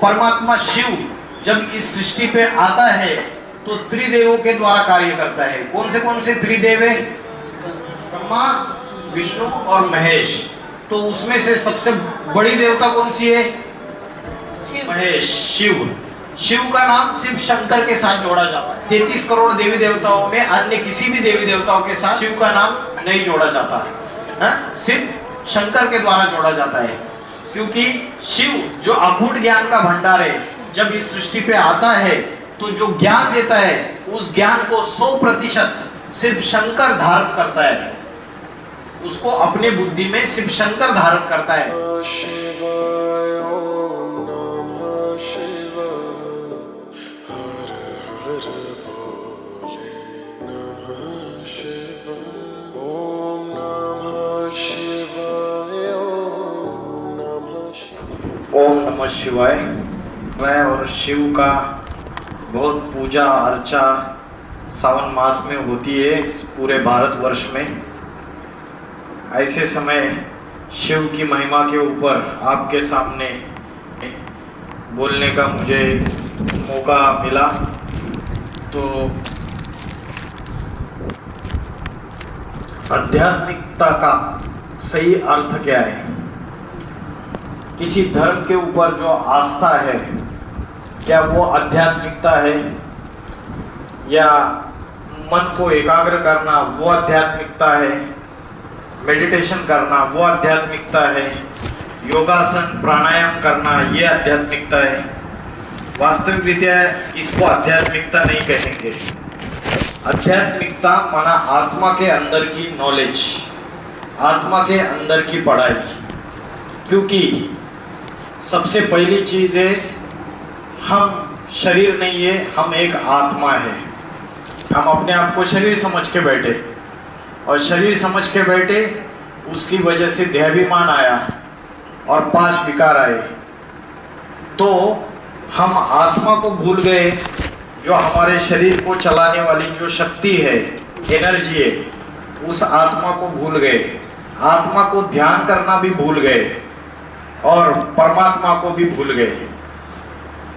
परमात्मा शिव जब इस सृष्टि पे आता है तो त्रिदेवों के द्वारा कार्य करता है। कौन से त्रिदेव है? ब्रह्मा, विष्णु और महेश। तो उसमें से सबसे बड़ी देवता कौन सी है? महेश, शिव। शिव का नाम सिर्फ शंकर के साथ जोड़ा जाता है। 33 करोड़ देवी देवताओं में अन्य किसी भी देवी देवताओं के साथ शिव का नाम नहीं जोड़ा जाता है, सिर्फ शंकर के द्वारा जोड़ा जाता है। क्योंकि शिव जो अकूट ज्ञान का भंडार है, जब इस सृष्टि पे आता है तो जो ज्ञान देता है उस ज्ञान को 100% सिर्फ शंकर धारण करता है। उसको अपने बुद्धि में सिर्फ शंकर धारण करता है। ओम नमः शिवाय। और शिव का बहुत पूजा अर्चा सावन मास में होती है पूरे भारतवर्ष में। ऐसे समय शिव की महिमा के ऊपर आपके सामने बोलने का मुझे मौका मिला। तो आध्यात्मिकता का सही अर्थ क्या है? किसी धर्म के ऊपर जो आस्था है, क्या वो आध्यात्मिकता है? या मन को एकाग्र करना वो आध्यात्मिकता है? मेडिटेशन करना वो आध्यात्मिकता है? योगासन प्राणायाम करना ये आध्यात्मिकता है? वास्तविक रीत्या इसको आध्यात्मिकता नहीं कहेंगे। आध्यात्मिकता माना आत्मा के अंदर की नॉलेज, आत्मा के अंदर की पढ़ाई। क्योंकि सबसे पहली चीज है, हम शरीर नहीं है, हम एक आत्मा है। हम अपने आप को शरीर समझ के बैठे, और शरीर समझ के बैठे, उसकी वजह से देहाभिमान आया और 5 विकार आए। तो हम आत्मा को भूल गए, जो हमारे शरीर को चलाने वाली जो शक्ति है, एनर्जी है, उस आत्मा को भूल गए। आत्मा को ध्यान करना भी भूल गए और परमात्मा को भी भूल गए।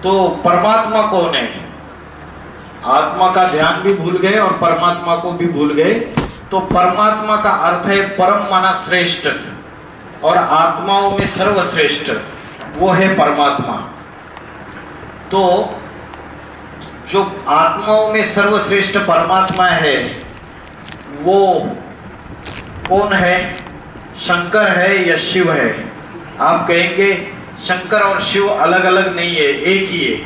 तो परमात्मा कौन है? आत्मा का ध्यान भी भूल गए और परमात्मा को भी भूल गए। तो परमात्मा का अर्थ है परम माना श्रेष्ठ, और आत्माओं में सर्वश्रेष्ठ वो है परमात्मा। तो जो आत्माओं में सर्वश्रेष्ठ परमात्मा है वो कौन है? शंकर है या शिव है? आप कहेंगे शंकर और शिव अलग अलग नहीं है, एक ही है।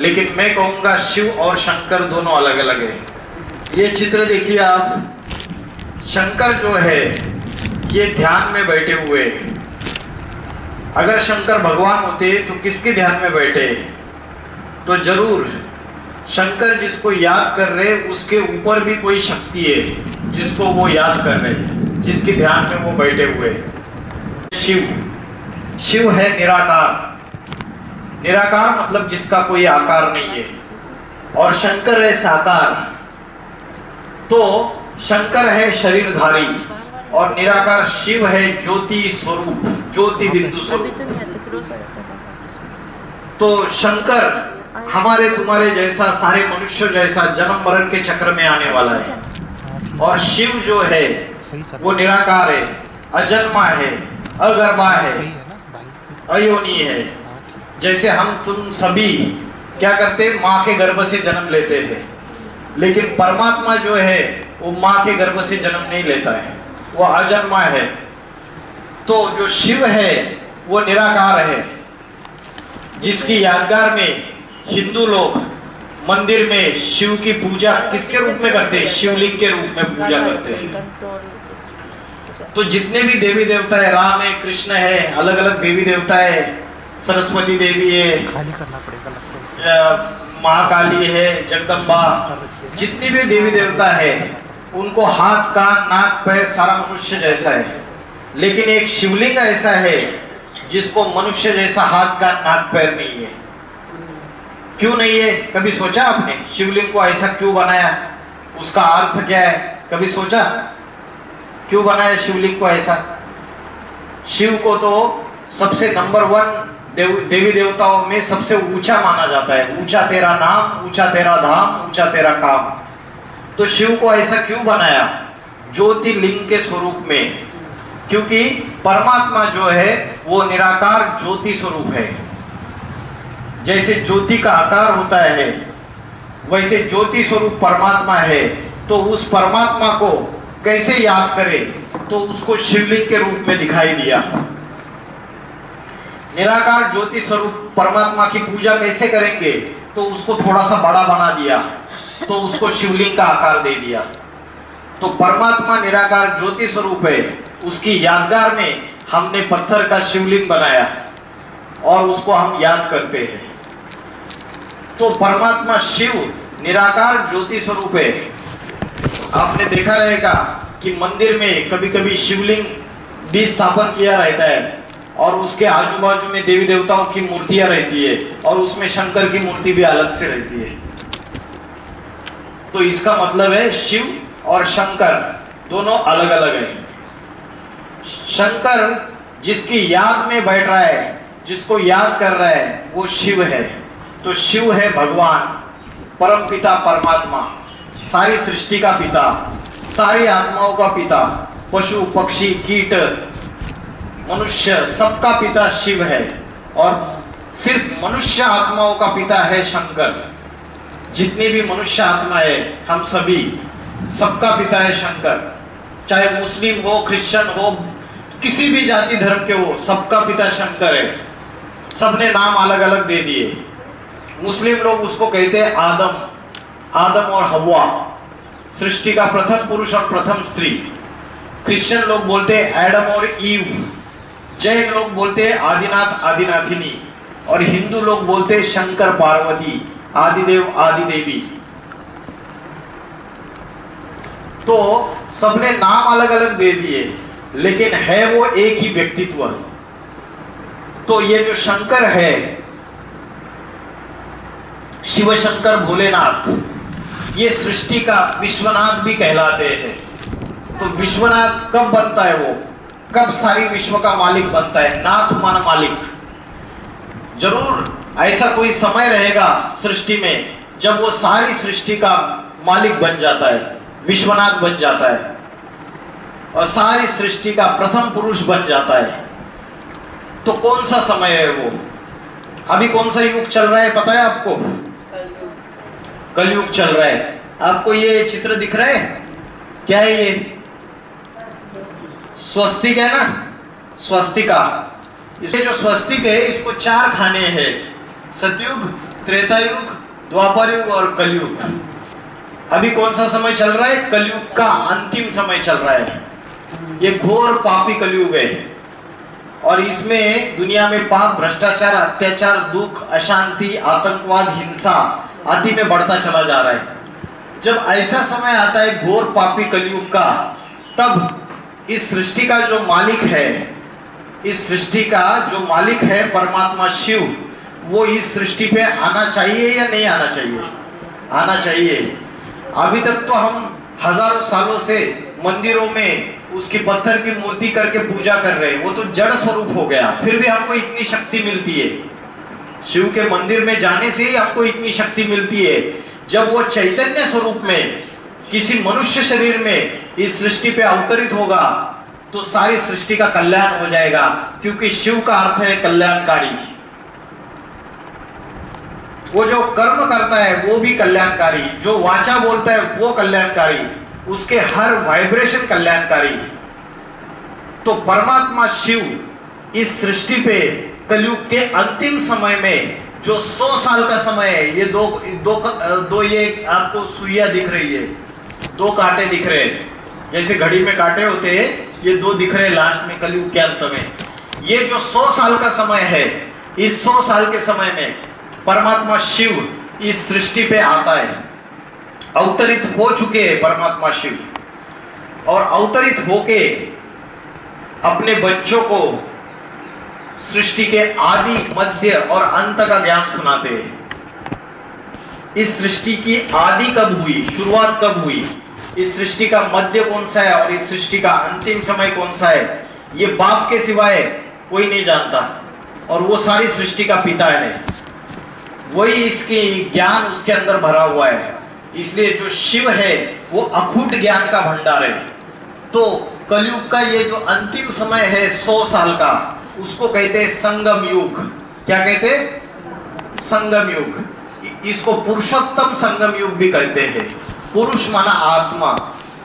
लेकिन मैं कहूंगा शिव और शंकर दोनों अलग अलग है। ये चित्र देखिए आप। शंकर जो है ये ध्यान में बैठे हुए। अगर शंकर भगवान होते तो किसके ध्यान में बैठे? तो जरूर शंकर जिसको याद कर रहे उसके ऊपर भी कोई शक्ति है जिसको वो याद कर रहे, जिसके ध्यान में वो बैठे हुए। शिव है निराकार। निराकार मतलब जिसका कोई आकार नहीं है, और शंकर है साकार। तो शंकर है शरीरधारी और निराकार शिव है ज्योति स्वरूप, ज्योति बिंदु स्वरूप। तो शंकर हमारे तुम्हारे जैसा, सारे मनुष्य जैसा जन्म मरण के चक्र में आने वाला है, और शिव जो है वो निराकार है, अजन्मा है, अगर्भा है, अयोनी है। जैसे हम तुम सभी क्या करते, माँ के गर्भ से जन्म लेते हैं, लेकिन परमात्मा जो है वो माँ के गर्भ से जन्म नहीं लेता है, वो अजन्मा है। तो जो शिव है वो निराकार है, जिसकी यादगार में हिंदू लोग मंदिर में शिव की पूजा किसके रूप में करते हैं? शिवलिंग के रूप में पूजा करते हैं। तो जितने भी देवी देवता है, राम है, कृष्ण है, अलग अलग देवी देवता है, सरस्वती देवी है, महाकाली है, जगदम्बा, जितनी भी देवी देवता है उनको हाथ कान नाक पैर सारा मनुष्य जैसा है। लेकिन एक शिवलिंग ऐसा है जिसको मनुष्य जैसा हाथ कान नाक पैर नहीं है। क्यों नहीं है? कभी सोचा आपने शिवलिंग को ऐसा क्यों बनाया? उसका अर्थ क्या है? कभी सोचा क्यों बनाया शिवलिंग को ऐसा? शिव को तो सबसे नंबर 1 देवी देवताओं में सबसे ऊंचा माना जाता है। ऊंचा तेरा नाम, ऊंचा तेरा धाम, ऊंचा तेरा काम। तो शिव को ऐसा क्यों बनाया? ज्योतिर्लिंग के स्वरूप में, क्योंकि परमात्मा जो है वो निराकार ज्योति स्वरूप है। जैसे ज्योति का आकार होता है वैसे ज्योति स्वरूप परमात्मा है। तो उस परमात्मा को कैसे याद करें? तो उसको शिवलिंग के रूप में दिखाई दिया। निराकार ज्योति स्वरूप परमात्मा की पूजा कैसे करेंगे? तो उसको थोड़ा सा बड़ा बना दिया, तो उसको शिवलिंग का आकार दे दिया। तो परमात्मा निराकार ज्योति स्वरूप है, उसकी यादगार में हमने पत्थर का शिवलिंग बनाया और उसको हम याद करते हैं। तो परमात्मा शिव निराकार ज्योति स्वरूप है। आपने देखा रहेगा कि मंदिर में कभी कभी शिवलिंग भी स्थापन किया रहता है और उसके आजू बाजू में देवी देवताओं की मूर्तियां रहती है और उसमें शंकर की मूर्ति भी अलग से रहती है। तो इसका मतलब है शिव और शंकर दोनों अलग अलग हैं। शंकर जिसकी याद में बैठ रहा है, जिसको याद कर रहा है, वो शिव है। तो शिव है भगवान, परम पिता परमात्मा, सारी सृष्टि का पिता, सारी आत्माओं का पिता, पशु पक्षी कीट मनुष्य सबका पिता शिव है। और सिर्फ मनुष्य आत्माओं का पिता है शंकर। जितनी भी मनुष्य आत्मा है, हम सभी, सबका पिता है शंकर। चाहे मुस्लिम हो, क्रिश्चियन हो, किसी भी जाति धर्म के हो, सबका पिता शंकर है। सबने नाम अलग अलग दे दिए। मुस्लिम लोग उसको कहते हैं आदम, आदम और हव्वा, सृष्टि का प्रथम पुरुष और प्रथम स्त्री। क्रिश्चियन लोग बोलते हैं एडम और ईव। जैन लोग बोलते हैं आदिनाथ आदिनाथिनी। और हिंदू लोग बोलते हैं शंकर पार्वती, आदिदेव आदिदेवी। तो सबने नाम अलग अलग दे दिए, लेकिन है वो एक ही व्यक्तित्व। तो ये जो शंकर है, शिव शंकर भोलेनाथ, ये सृष्टि का विश्वनाथ भी कहलाते हैं। तो विश्वनाथ कब बनता है? वो कब सारी विश्व का मालिक बनता है? नाथ माना मालिक। जरूर ऐसा कोई समय रहेगा सृष्टि में जब वो सारी सृष्टि का मालिक बन जाता है, विश्वनाथ बन जाता है और सारी सृष्टि का प्रथम पुरुष बन जाता है। तो कौन सा समय है वो? अभी कौन सा युग चल रहा है पता है आपको? कलयुग चल रहा है। आपको ये चित्र दिख रहा है? क्या है ये? स्वस्तिक है ना, स्वस्तिका। इसके जो स्वस्तिक है, इसको 4 खाने हैं: सतयुग, त्रेता युग, द्वापर युग और कलयुग। अभी कौन सा समय चल रहा है? कलयुग का अंतिम समय चल रहा है। ये घोर पापी कलयुग है और इसमें दुनिया में पाप, भ्रष्टाचार, अत्याचार, दुख, अशांति, आतंकवाद, हिंसा आदि में बढ़ता चला जा रहा है। जब ऐसा समय आता है घोर पापी कलयुग का, तब इस सृष्टि का जो मालिक है, इस सृष्टि का जो मालिक है परमात्मा शिव, वो इस सृष्टि पे आना चाहिए या नहीं आना चाहिए? आना चाहिए। अभी तक तो हम हजारों सालों से मंदिरों में उसकी पत्थर की मूर्ति करके पूजा कर रहे हैं, वो तो जड़ स्वरूप हो गया। फिर भी हमको इतनी शक्ति मिलती है, शिव के मंदिर में जाने से ही हमको इतनी शक्ति मिलती है। जब वो चैतन्य स्वरूप में किसी मनुष्य शरीर में इस सृष्टि पे अवतरित होगा तो सारी सृष्टि का कल्याण हो जाएगा, क्योंकि शिव का अर्थ है कल्याणकारी। वो जो कर्म करता है वो भी कल्याणकारी, जो वाचा बोलता है वो कल्याणकारी, उसके हर वाइब्रेशन कल्याणकारी। तो परमात्मा शिव इस सृष्टि पे कलयुग के अंतिम समय में जो 100 साल का समय है, ये दो ये आपको सुइयां दिख रही है, 2 कांटे दिख रहे हैं, जैसे घड़ी में कांटे होते हैं, ये 2 दिख रहे हैं लास्ट में कलयुग के अंत में। ये जो 100 साल का समय है, इस 100 साल के समय में परमात्मा शिव इस सृष्टि पे आता है। अवतरित हो चुके हैं परमात्मा शिव, और अवतरित होके अपने बच्चों को सृष्टि के आदि, मध्य और अंत का ज्ञान सुनाते हैं। इस सृष्टि की आदि कब हुई, शुरुआत कब हुई, इस सृष्टि का मध्य कौन सा है और इस सृष्टि का अंतिम समय कौन सा है, ये बाप के सिवाय कोई नहीं जानता। और वो सारी सृष्टि का पिता है, वही इसकी ज्ञान उसके अंदर भरा हुआ है। इसलिए जो शिव है वो अखूट ज्ञान का भंडार है। तो कलयुग का ये जो अंतिम समय है 100 साल का, उसको कहते हैं संगम युग। क्या कहते हैं? संगम युग। इसको पुरुषोत्तम संगम युग भी कहते हैं। पुरुष माना आत्मा,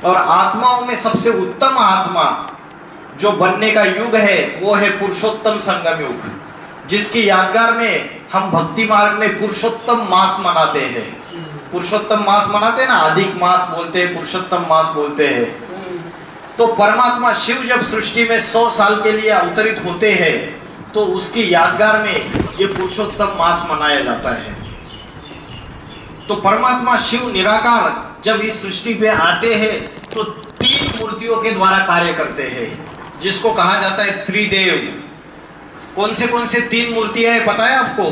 और आत्माओं में सबसे उत्तम आत्मा जो बनने का युग है वो है पुरुषोत्तम संगम युग, जिसकी यादगार में हम भक्ति मार्ग में पुरुषोत्तम मास मनाते हैं। पुरुषोत्तम मास मनाते हैं ना, अधिक मास बोलते हैं, पुरुषोत्तम मास बोलते हैं। तो परमात्मा शिव जब सृष्टि में 100 साल के लिए अवतरित होते हैं तो उसकी यादगार में ये पुरुषोत्तम मास मनाया जाता है। तो परमात्मा शिव निराकार जब इस सृष्टि पे आते हैं तो 3 मूर्तियों के द्वारा कार्य करते हैं, जिसको कहा जाता है त्रिदेव। कौन से 3 मूर्तियां है पता है आपको?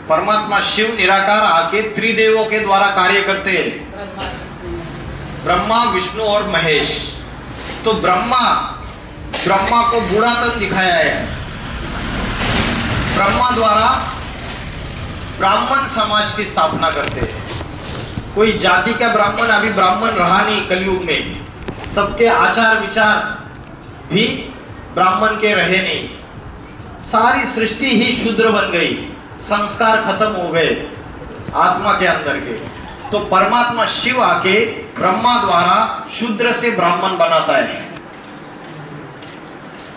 परमात्मा शिव निराकार आके त्रिदेवों के द्वारा कार्य करते हैं, ब्रह्मा, विष्णु और महेश। तो ब्रह्मा को बूढ़ा तन दिखाया है। ब्रह्मा द्वारा ब्राह्मण समाज की स्थापना करते हैं। कोई जाति का ब्राह्मण अभी ब्राह्मण रहा नहीं कलयुग में, सबके आचार विचार भी ब्राह्मण के रहे नहीं, सारी सृष्टि ही शूद्र बन गई, संस्कार खत्म हो गए आत्मा के अंदर के। तो परमात्मा शिव आके ब्रह्मा द्वारा शूद्र से ब्राह्मण बनाता है,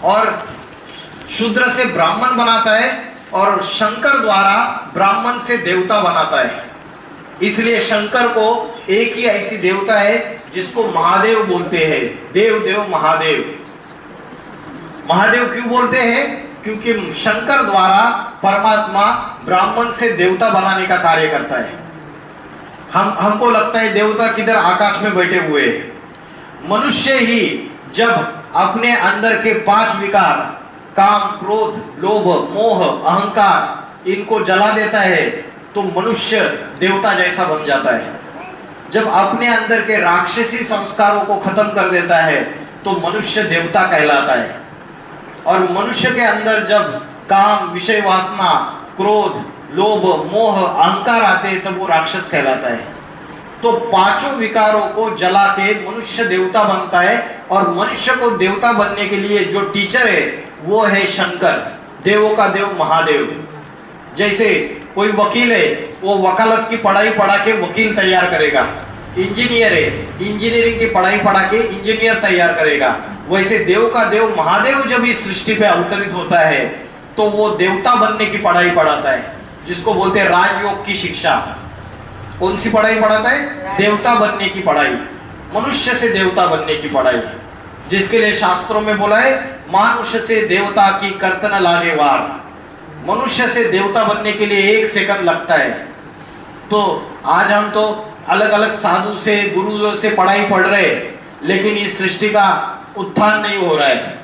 और शूद्र से ब्राह्मण बनाता है, और शंकर द्वारा ब्राह्मण से देवता बनाता है। इसलिए शंकर को एक ही ऐसी देवता है जिसको महादेव बोलते हैं। देव देव महादेव। महादेव क्यों बोलते हैं? क्योंकि शंकर द्वारा परमात्मा ब्राह्मण से देवता बनाने का कार्य करता है। हमको लगता है देवता किधर आकाश में बैठे हुए हैं। मनुष्य ही जब अपने अंदर के 5 विकार, काम, क्रोध, लोभ, मोह, अहंकार, इनको जला देता है तो मनुष्य देवता जैसा बन जाता है। जब अपने अंदर के राक्षसी संस्कारों को खत्म कर देता है तो मनुष्य देवता कहलाता है। और मनुष्य के अंदर जब काम, विषय वासना, क्रोध, लोभ, मोह, अहंकार आते हैं तब वो राक्षस कहलाता है। तो 5 विकारों को जला के मनुष्य देवता बनता है, और मनुष्य को देवता बनने के लिए जो टीचर है वो है शंकर, देवों का देव महादेव। जैसे कोई वकील है, वो वकालत की पढ़ाई पढ़ा के वकील तैयार करेगा। इंजीनियर है, इंजीनियरिंग की पढ़ाई पढ़ा के इंजीनियर तैयार करेगा। वैसे देव का देव महादेव जब इस सृष्टि पे अवतरित होता है तो वो देवता बनने की पढ़ाई पढ़ाता है, जिसको बोलते हैं राजयोग की शिक्षा। कौन सी पढ़ाई पढ़ाता है? देवता बनने की पढ़ाई, मनुष्य से देवता बनने की पढ़ाई, जिसके लिए शास्त्रों में बोला है मानुष्य से देवता की कर्तन लागे वार। मनुष्य से देवता बनने के लिए 1 सेकंड लगता है। तो आज हम तो अलग अलग साधु से, गुरुओं से पढ़ाई पढ़ रहे, लेकिन इस सृष्टि का उत्थान नहीं हो रहा है।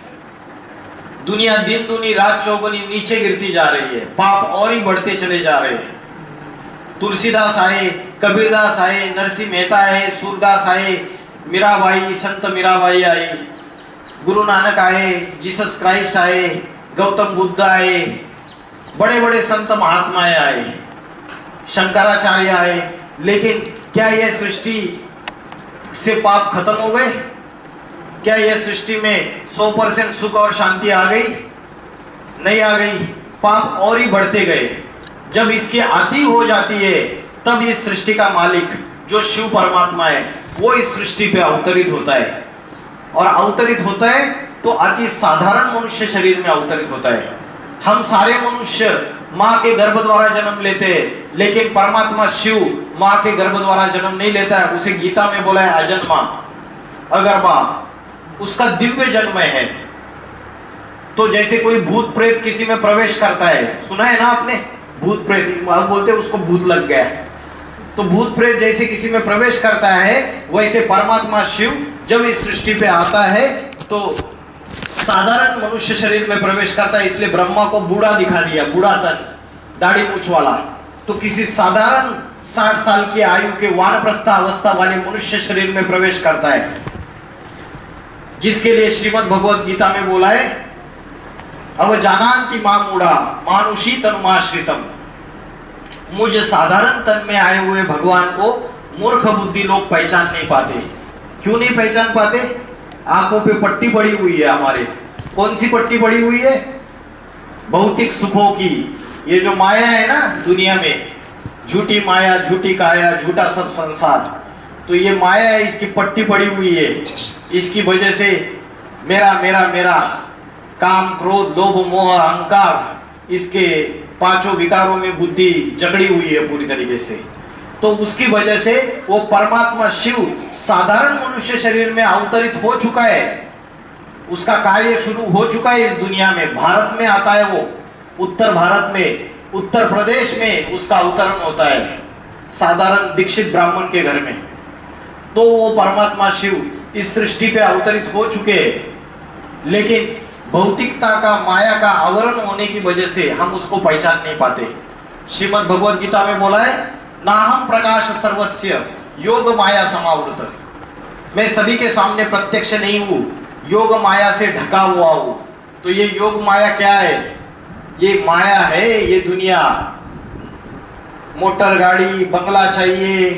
दुनिया दिन दुनी रात चौगुनी नीचे गिरती जा रही है, पाप और ही बढ़ते चले जा रहे हैं। तुलसीदास आए, कबीरदास आए, नरसिंह मेहता आए, सूरदास आए, मीराबाई, संत मीराबाई आई, गुरु नानक आए, जीसस क्राइस्ट आए, गौतम बुद्ध आए, बड़े बड़े संत महात्माएं आए, शंकराचार्य आए। लेकिन क्या यह सृष्टि से पाप खत्म हो गए? क्या यह सृष्टि में 100% सुख और शांति आ गई? नहीं आ गई, पाप और ही बढ़ते गए। जब इसकी आती हो जाती है तब इस सृष्टि का मालिक जो शिव परमात्मा है वो इस सृष्टि पे अवतरित होता है, और अवतरित होता है तो अति साधारण मनुष्य शरीर में अवतरित होता है। हम सारे मनुष्य माँ के गर्भ द्वारा जन्म लेते हैं, लेकिन परमात्मा शिव माँ के गर्भ द्वारा जन्म नहीं लेता है। उसे गीता में बोला है अजन्मा, अगर्भा, उसका दिव्य जन्म है। तो जैसे कोई भूत प्रेत किसी में प्रवेश करता है, सुना है ना आपने? भूत प्रेत, हम बोलते हैं उसको भूत लग गया। तो भूत प्रेत जैसे किसी में प्रवेश करता है, वैसे परमात्मा शिव जब इस सृष्टि पे आता है तो साधारण मनुष्य शरीर में प्रवेश करता है। इसलिए ब्रह्मा को बूढ़ा दिखा दिया, बूढ़ा तन, दाढ़ी मूछ वाला। तो किसी साधारण 60 साल की आयु के वानप्रस्थ अवस्था वाले मनुष्य शरीर में प्रवेश करता है, जिसके लिए श्रीमद् भगवद गीता में बोला है अवजानान्ति मामूढ़ा मानुषी तनुमाश्रितम। मुझ साधारण तन में आए हुए भगवान को मूर्ख बुद्धि लोग पहचान नहीं पाते। क्यों नहीं पहचान पाते? आंखों पे पट्टी पड़ी हुई है हमारे। कौन सी पट्टी पड़ी हुई है? भौतिक सुखों की। ये जो माया है ना दुनिया में, झूठी माया, झूठी काया, झूठा सब संसार, तो ये माया है, इसकी पट्टी पड़ी हुई है। इसकी वजह से मेरा मेरा मेरा काम, क्रोध, लोभ, मोह, अहंकार, इसके पांचों विकारों में बुद्धि जकड़ी हुई है पूरी तरीके से। तो उसकी वजह से वो परमात्मा शिव साधारण मनुष्य शरीर में अवतरित हो चुका है। उसका कार्य शुरू हो चुका है इस दुनिया में। भारत में आता है वो, उत्तर भारत में, उत्तर प्रदेश में उसका अवतरण होता है साधारण दीक्षित ब्राह्मण के घर में। तो वो परमात्मा शिव इस सृष्टि पे अवतरित हो चुके हैं, लेकिन भौतिकता का, माया का आवरण होने की वजह से हम उसको पहचान नहीं पाते। श्रीमद् भगवद गीता में बोला है, नाहम प्रकाश सर्वस्य योग माया समावृत। मैं सभी के सामने प्रत्यक्ष नहीं हूं, योग माया से ढका हुआ हूं। तो ये योग माया क्या है? ये माया है, ये दुनिया। मोटर गाड़ी, बंगला चाहिए,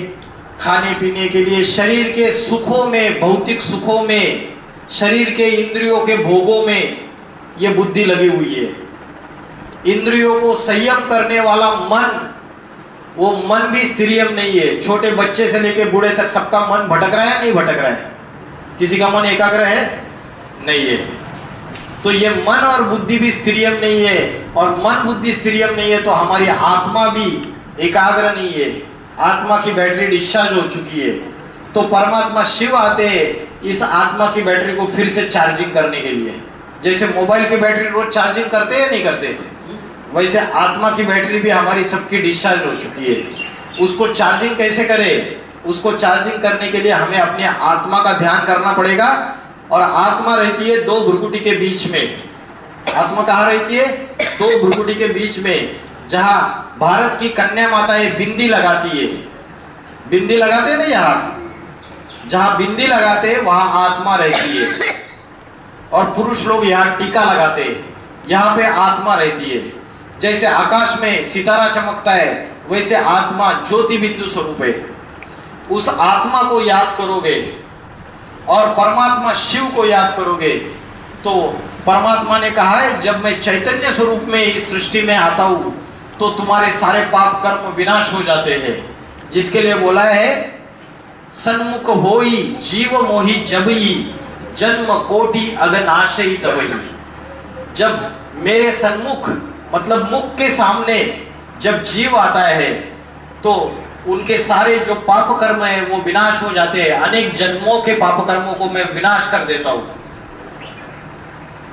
खाने पीने के लिए, शरीर के सुखों में, भौतिक सुखों में, शरीर के इंद्रियों के भोगों में ये बुद्धि लगी हुई है। इंद्रियों को संयम करने वाला मन, वो मन भी स्थिरियम नहीं है। छोटे बच्चे से लेकर बूढ़े तक सबका मन भटक रहा है, नहीं भटक रहा है? किसी का मन एकाग्र है? नहीं है। तो ये मन और बुद्धि भी स्थिरियम नहीं है, और मन बुद्धि स्थिरियम नहीं है तो हमारी आत्मा भी एकाग्र नहीं है। आत्मा की बैटरी डिस्चार्ज हो चुकी है। तो परमात्मा शिव आते हैं इस आत्मा की बैटरी को फिर से चार्जिंग करने के लिए। जैसे मोबाइल की बैटरी रोज चार्जिंग करते हैं, नहीं करते, वैसे आत्मा की बैटरी भी हमारी सबकी डिस्चार्ज हो चुकी है। उसको चार्जिंग कैसे करें? उसको चार्जिंग करने के लिए हमें अपने आत्मा का ध्यान करना पड़ेगा। और आत्मा रहती है दो भ्रुकुटी के बीच में। आत्मा कहाँ रहती है? दो भ्रुकुटी के बीच में, जहां भारत की कन्या माताएं बिंदी लगाती है। बिंदी लगाते ना, यहाँ जहां बिंदी लगाते वहां आत्मा रहती है। और पुरुष लोग यहाँ टीका लगाते हैं, यहाँ पे आत्मा रहती है। जैसे आकाश में सितारा चमकता है, वैसे आत्मा ज्योति बिंदु स्वरूप है। उस आत्मा को याद करोगे और परमात्मा शिव को याद करोगे तो परमात्मा ने कहा है, जब मैं चैतन्य स्वरूप में इस सृष्टि में आता हूं तो तुम्हारे सारे पाप कर्म विनाश हो जाते हैं। जिसके लिए बोला है, सन्मुख होई जीव मोहि जबई जन्म कोटि अगनाशई तबई। जब मेरे सन्मुख, मतलब मुख के सामने जब जीव आता है तो उनके सारे जो पाप कर्म है वो विनाश हो जाते हैं। अनेक जन्मों के पाप कर्मों को मैं विनाश कर देता हूं।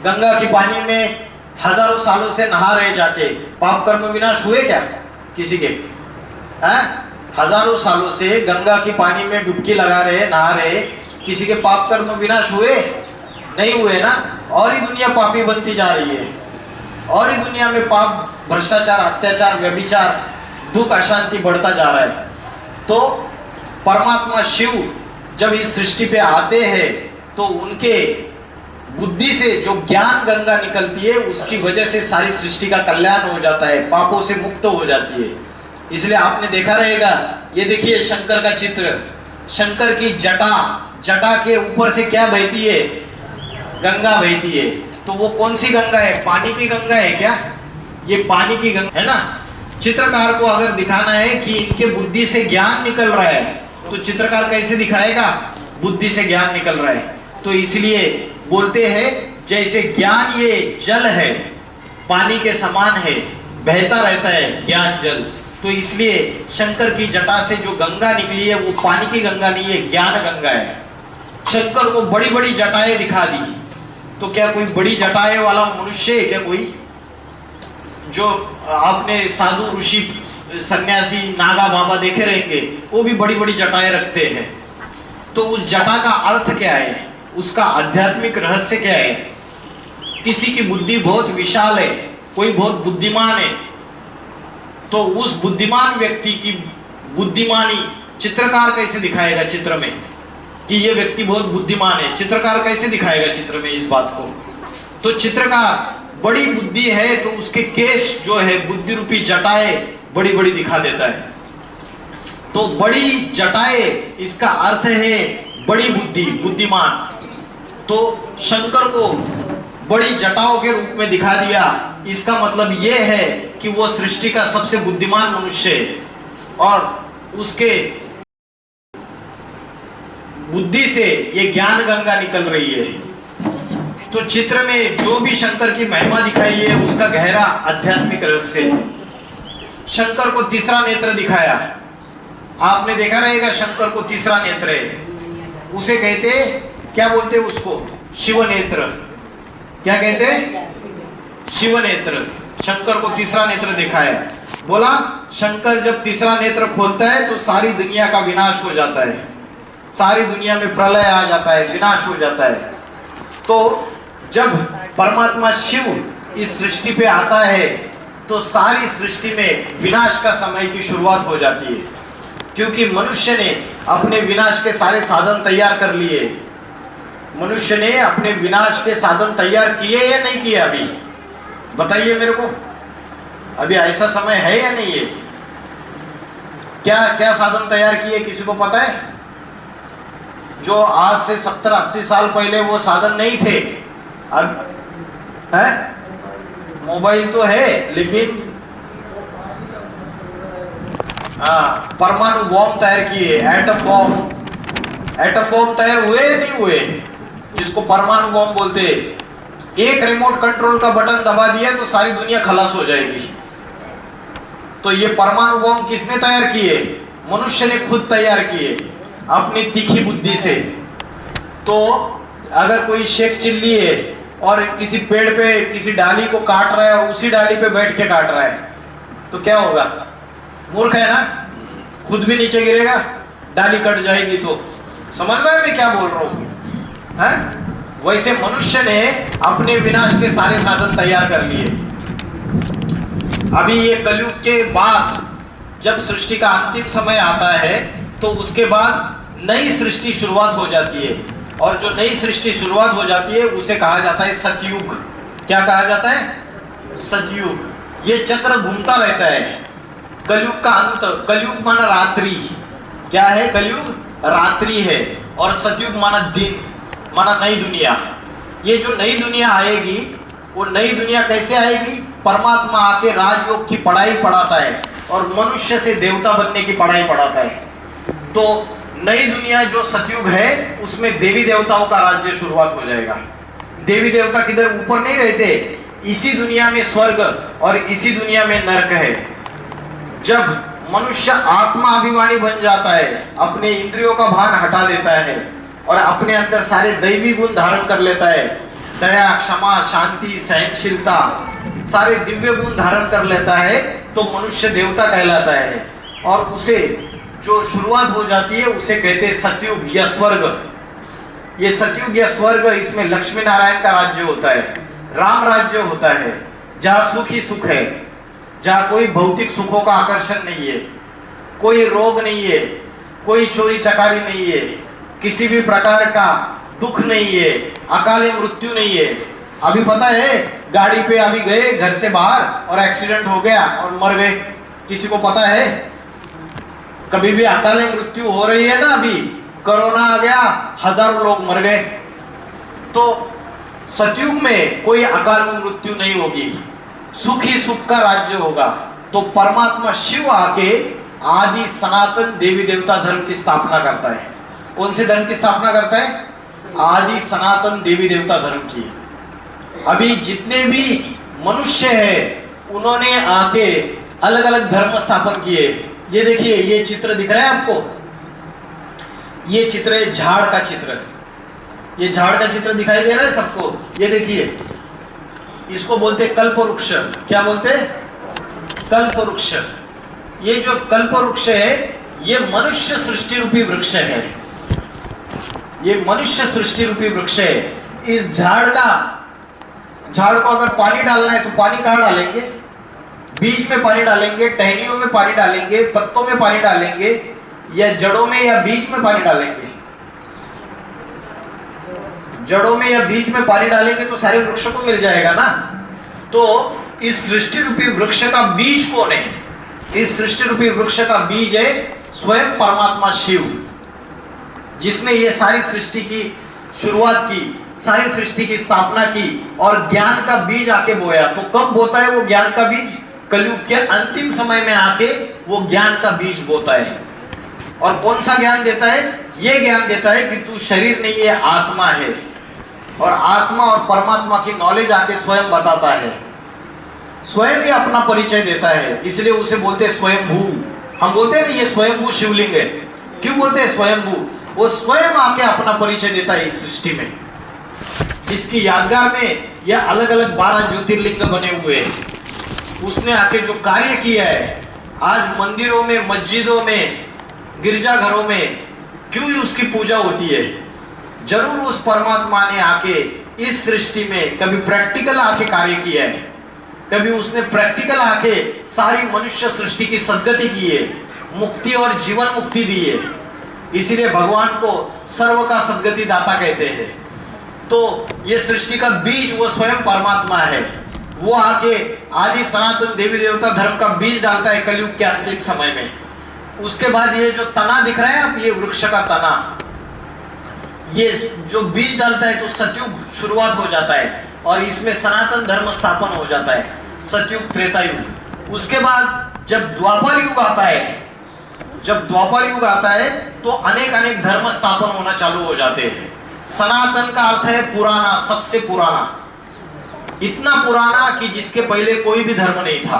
गंगा की पानी में हजारों सालों से नहा रहे जाके, पाप कर्म विनाश हुए क्या किसी के? हैं? हजारों सालों से गंगा की पानी में डुबकी लगा रहे, नहा रहे, किसी के पाप कर्म विनाश हुए? नहीं हुए ना। और ही दुनिया पापी बनती जा रही है, और ही दुनिया में पाप, भ्रष्टाचार, अत्याचार, व्यभिचार, दुख, अशांति बढ़ता जा रहा है। तो परमात्मा शिव जब इस सृष्टि पे आते हैं तो उनके बुद्धि से जो ज्ञान गंगा निकलती है, उसकी वजह से सारी सृष्टि का कल्याण हो जाता है, पापों से मुक्त हो जाती है। इसलिए आपने देखा रहेगा, ये देखिए शंकर का चित्र, शंकर की जटा, जटा के ऊपर से क्या बहती है? गंगा बहती है। तो वो कौन सी गंगा है? पानी की गंगा है क्या? ये पानी की गंगा है ना। चित्रकार को अगर दिखाना है कि इनके बुद्धि से ज्ञान निकल रहा है, तो चित्रकार कैसे दिखाएगा? बुद्धि से ज्ञान निकल रहा है। तो इसलिए बोलते हैं, जैसे ज्ञान ये जल है, पानी के समान है, बहता रहता है ज्ञान जल। तो इसलिए शंकर की जटा से जो गंगा निकली है वो पानी की गंगा नहीं है, ज्ञान गंगा है। शंकर को बड़ी बड़ी जटाएं दिखा दी, तो क्या कोई बड़ी जटाएं वाला मनुष्य है क्या कोई? जो आपने साधु, ऋषि, सन्यासी, नागा बाबा देखे रहेंगे, वो भी बड़ी बड़ी जटाएं रखते हैं। तो उस जटा का अर्थ क्या है? उसका आध्यात्मिक रहस्य क्या है? किसी की बुद्धि बहुत विशाल है, कोई बहुत बुद्धिमान है, तो उस बुद्धिमान व्यक्ति की बुद्धिमानी चित्रकार कैसे दिखाएगा चित्र में कि ये व्यक्ति बहुत बुद्धिमान है? चित्रकार कैसे दिखाएगा चित्र में इस बात को? तो चित्रकार बड़ी बुद्धि है तो उसके केश जो है बुद्धि रूपी जटाएं बड़ी बड़ी दिखा देता है। तो बड़ी जटाएं इसका अर्थ है बड़ी बुद्धि, बुद्धिमान। तो शंकर को बड़ी जटाओं के रूप में दिखा दिया, इसका मतलब यह है कि वो सृष्टि का सबसे बुद्धिमान मनुष्य है और उसके बुद्धि से ये ज्ञान गंगा निकल रही है। तो चित्र में जो भी शंकर की महिमा दिखाई है उसका गहरा आध्यात्मिक रहस्य है। शंकर को तीसरा नेत्र दिखाया, आपने देखा रहेगा शंकर को तीसरा नेत्र है। उसे कहते क्या बोलते उसको? शिव नेत्र। क्या कहते? शिव नेत्र। शंकर को तीसरा नेत्र दिखाया। बोला शंकर जब तीसरा नेत्र खोलता है तो सारी दुनिया का विनाश हो जाता है, सारी दुनिया में प्रलय आ जाता है, विनाश हो जाता है। तो जब परमात्मा शिव इस सृष्टि पे आता है तो सारी सृष्टि में विनाश का समय की शुरुआत हो जाती है, क्योंकि मनुष्य ने अपने विनाश के सारे साधन तैयार कर लिए। मनुष्य ने अपने विनाश के साधन तैयार किए या नहीं किए? अभी बताइए मेरे को, अभी ऐसा समय है या नहीं है? क्या क्या साधन तैयार किए, किसी को पता है? जो आज से 70-80 साल पहले वो साधन नहीं थे, अब है। मोबाइल तो है लेकिन परमाणु बॉम्ब तैयार किए, एटम बॉम्ब। एटम बॉम्ब तैयार हुए या नहीं हुए? जिसको परमाणु बॉम्ब बोलते। एक रिमोट कंट्रोल का बटन दबा दिया तो सारी दुनिया खलास हो जाएगी। तो ये परमाणु बॉम्ब किसने तैयार किए? मनुष्य ने खुद तैयार किए अपनी तीखी बुद्धि से। तो अगर कोई शेख चिल्ली है और किसी पेड़ पे किसी डाली को काट रहा है और उसी डाली पे बैठ के काट रहा है तो क्या होगा? मूर्ख है ना, खुद भी नीचे गिरेगा, डाली कट जाएगी। तो समझ रहे हैं मैं क्या बोल रहा हूं? वैसे मनुष्य ने अपने विनाश के सारे साधन तैयार कर लिए। अभी ये कलयुग के बाद जब सृष्टि का अंतिम समय आता है तो उसके बाद नई सृष्टि शुरुआत हो जाती है, और जो नई सृष्टि शुरुआत हो जाती है उसे कहा जाता है सतयुग। क्या कहा जाता है? सतयुग। ये चक्र घूमता रहता है। कलयुग का अंत, कलयुग माना रात्रि। क्या है? कलयुग रात्रि है। और सतयुग माना दिन, माना नई दुनिया। ये जो नई दुनिया आएगी वो नई दुनिया कैसे आएगी? परमात्मा आके राजयोग की पढ़ाई पढ़ाता है और मनुष्य से देवता बनने की पढ़ाई पढ़ाता है। तो नई दुनिया जो सतयुग है उसमें देवी देवताओं का राज्य शुरुआत हो जाएगा। देवी देवता किधर ऊपर नहीं रहते, इसी दुनिया में स्वर्ग और इसी दुनिया में नरक है। जब मनुष्य आत्मा अभिमानी बन जाता है, अपने इंद्रियों का भान हटा देता है और अपने अंदर सारे दैवी गुण धारण कर लेता है, दया, क्षमा, शांति, सहनशीलता, सारे दिव्य गुण धारण कर लेता है, तो मनुष्य देवता कहलाता है। और उसे जो शुरुआत हो जाती है उसे कहते हैं सतयुग या स्वर्ग। ये सतयुग या स्वर्ग, इसमें लक्ष्मी नारायण का राज्य होता है, राम राज्य होता है, जहाँ सुख ही सुख है, जहाँ कोई भौतिक सुखों का आकर्षण नहीं है, कोई रोग नहीं है, कोई चोरी चकारी नहीं है, किसी भी प्रकार का दुख नहीं है, अकाल मृत्यु नहीं है। अभी पता है गाड़ी पे अभी गए घर से बाहर और एक्सीडेंट हो गया और मर गए, किसी को पता है? कभी भी अकाल मृत्यु हो रही है ना, अभी कोरोना आ गया, हजारों लोग मर गए। तो सतयुग में कोई अकाल मृत्यु नहीं होगी, सुख ही सुख का राज्य होगा। तो परमात्मा शिव आके आदि सनातन देवी देवता धर्म की स्थापना करता है। कौन से धर्म की स्थापना करता है? आदि सनातन देवी देवता धर्म की। अभी जितने भी मनुष्य हैं उन्होंने आके अलग अलग धर्म स्थापन किए। ये देखिए, ये चित्र दिख रहा है आपको? ये चित्र है झाड़ का चित्र। ये झाड़ का चित्र दिखाई दे रहा है सबको? ये देखिए, इसको बोलते कल्प वृक्ष। क्या बोलते? कल्प वृक्ष। ये जो कल्प वृक्ष है ये मनुष्य सृष्टि रूपी वृक्ष है। ये मनुष्य सृष्टि रूपी वृक्ष है। इस झाड़ को अगर पानी डालना है तो पानी कहाँ डालेंगे? बीज में पानी डालेंगे, टहनियों में पानी डालेंगे, पत्तों में पानी डालेंगे, या जड़ों में या बीज में पानी डालेंगे? जड़ों में या बीज में पानी डालेंगे तो सारे वृक्ष को मिल जाएगा ना। तो इस सृष्टि रूपी वृक्ष का बीज कौन है? इस सृष्टि रूपी वृक्ष का बीज है स्वयं परमात्मा शिव, जिसने ये सारी सृष्टि की शुरुआत की, सारी सृष्टि की स्थापना की और ज्ञान का बीज आके बोया। तो कब बोता है वो ज्ञान का बीज? कलयुग के अंतिम समय में आके वो ज्ञान का बीज बोता है। और कौन सा ज्ञान देता है? ये ज्ञान देता है कि तू शरीर नहीं है, आत्मा है। और आत्मा और परमात्मा की नॉलेज आके स्वयं बताता है, स्वयं ही अपना परिचय देता है। इसलिए उसे बोलते हैं स्वयंभू। हम बोलते हैं ना ये स्वयंभू शिवलिंग है। क्यों बोलते हैं स्वयंभू? वो स्वयं आके अपना परिचय देता है इस सृष्टि में। इसकी यादगार में ये अलग अलग 12 ज्योतिर्लिंग बने हुए हैं। उसने आके जो कार्य किया है, आज मंदिरों में, मस्जिदों में, गिरजाघरों में क्यों उसकी पूजा होती है? जरूर उस परमात्मा ने आके इस सृष्टि में कभी प्रैक्टिकल आके कार्य किया है, कभी उसने प्रैक्टिकल आके सारी मनुष्य सृष्टि की सद्गति की है, मुक्ति और जीवन मुक्ति दी है। इसीलिए भगवान को सर्व का सद्गति दाता कहते हैं। तो ये सृष्टि का बीज वो स्वयं परमात्मा है। वो आके आदि सनातन देवी देवता धर्म का बीज डालता है कलयुग के अंतिम समय में। उसके बाद ये जो तना दिख रहा है आप, ये वृक्ष का तना, ये जो बीज डालता है तो सतयुग शुरुआत हो जाता है और इसमें सनातन धर्म स्थापन हो जाता है, सतयुग त्रेता युग। उसके बाद जब द्वापर युग आता है, जब द्वापर युग आता है तो अनेक अनेक धर्म स्थापन होना चालू हो जाते हैं। सनातन का अर्थ है पुराना, सबसे पुराना, इतना पुराना कि जिसके पहले कोई भी धर्म नहीं था।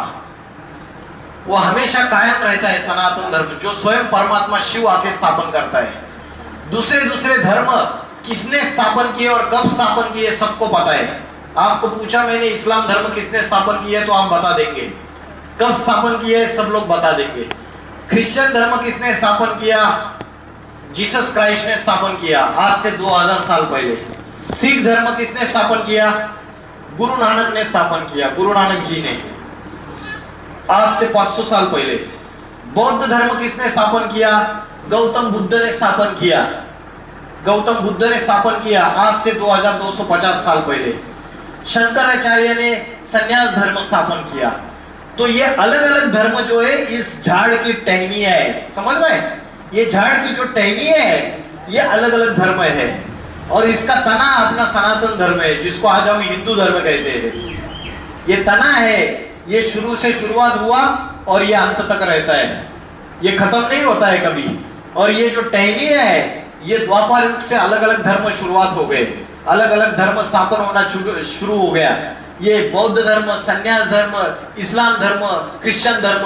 वो हमेशा कायम रहता है सनातन धर्म, जो स्वयं परमात्मा शिव आके स्थापन करता है। दूसरे दूसरे धर्म किसने स्थापन किए और कब स्थापन किए सबको पता है। आपको पूछा मैंने इस्लाम धर्म किसने स्थापन किया तो आप बता देंगे, कब स्थापन किया है सब लोग बता देंगे। क्रिश्चियन धर्म किसने स्थापन किया? जीसस क्राइस्ट ने स्थापन किया आज से 2000 साल पहले। सिख धर्म किसने स्थापन किया? गुरु नानक ने स्थापन किया, गुरु नानक जी ने, आज से 500 साल पहले। बौद्ध धर्म किसने स्थापन किया? गौतम बुद्ध ने स्थापन किया, गौतम बुद्ध ने स्थापन किया आज से 2250 साल पहले। शंकराचार्य ने संन्यास धर्म स्थापन किया। तो ये अलग अलग धर्म जो है इस झाड़ की टहनियां है, समझ रहे हैं? ये झाड़ की जो टहनियां है ये अलग अलग धर्म है और इसका तना अपना सनातन धर्म है, जिसको आज हम हिंदू धर्म कहते हैं। ये तना है, ये शुरू से शुरुआत हुआ और ये अंत तक रहता है, ये खत्म नहीं होता है कभी। और ये जो टहनियां है ये द्वापर युग से अलग अलग धर्म शुरुआत हो गए, अलग अलग धर्म स्थापन होना शुरू हो गया। ये बौद्ध धर्म, संन्यास धर्म, इस्लाम धर्म, क्रिश्चियन धर्म,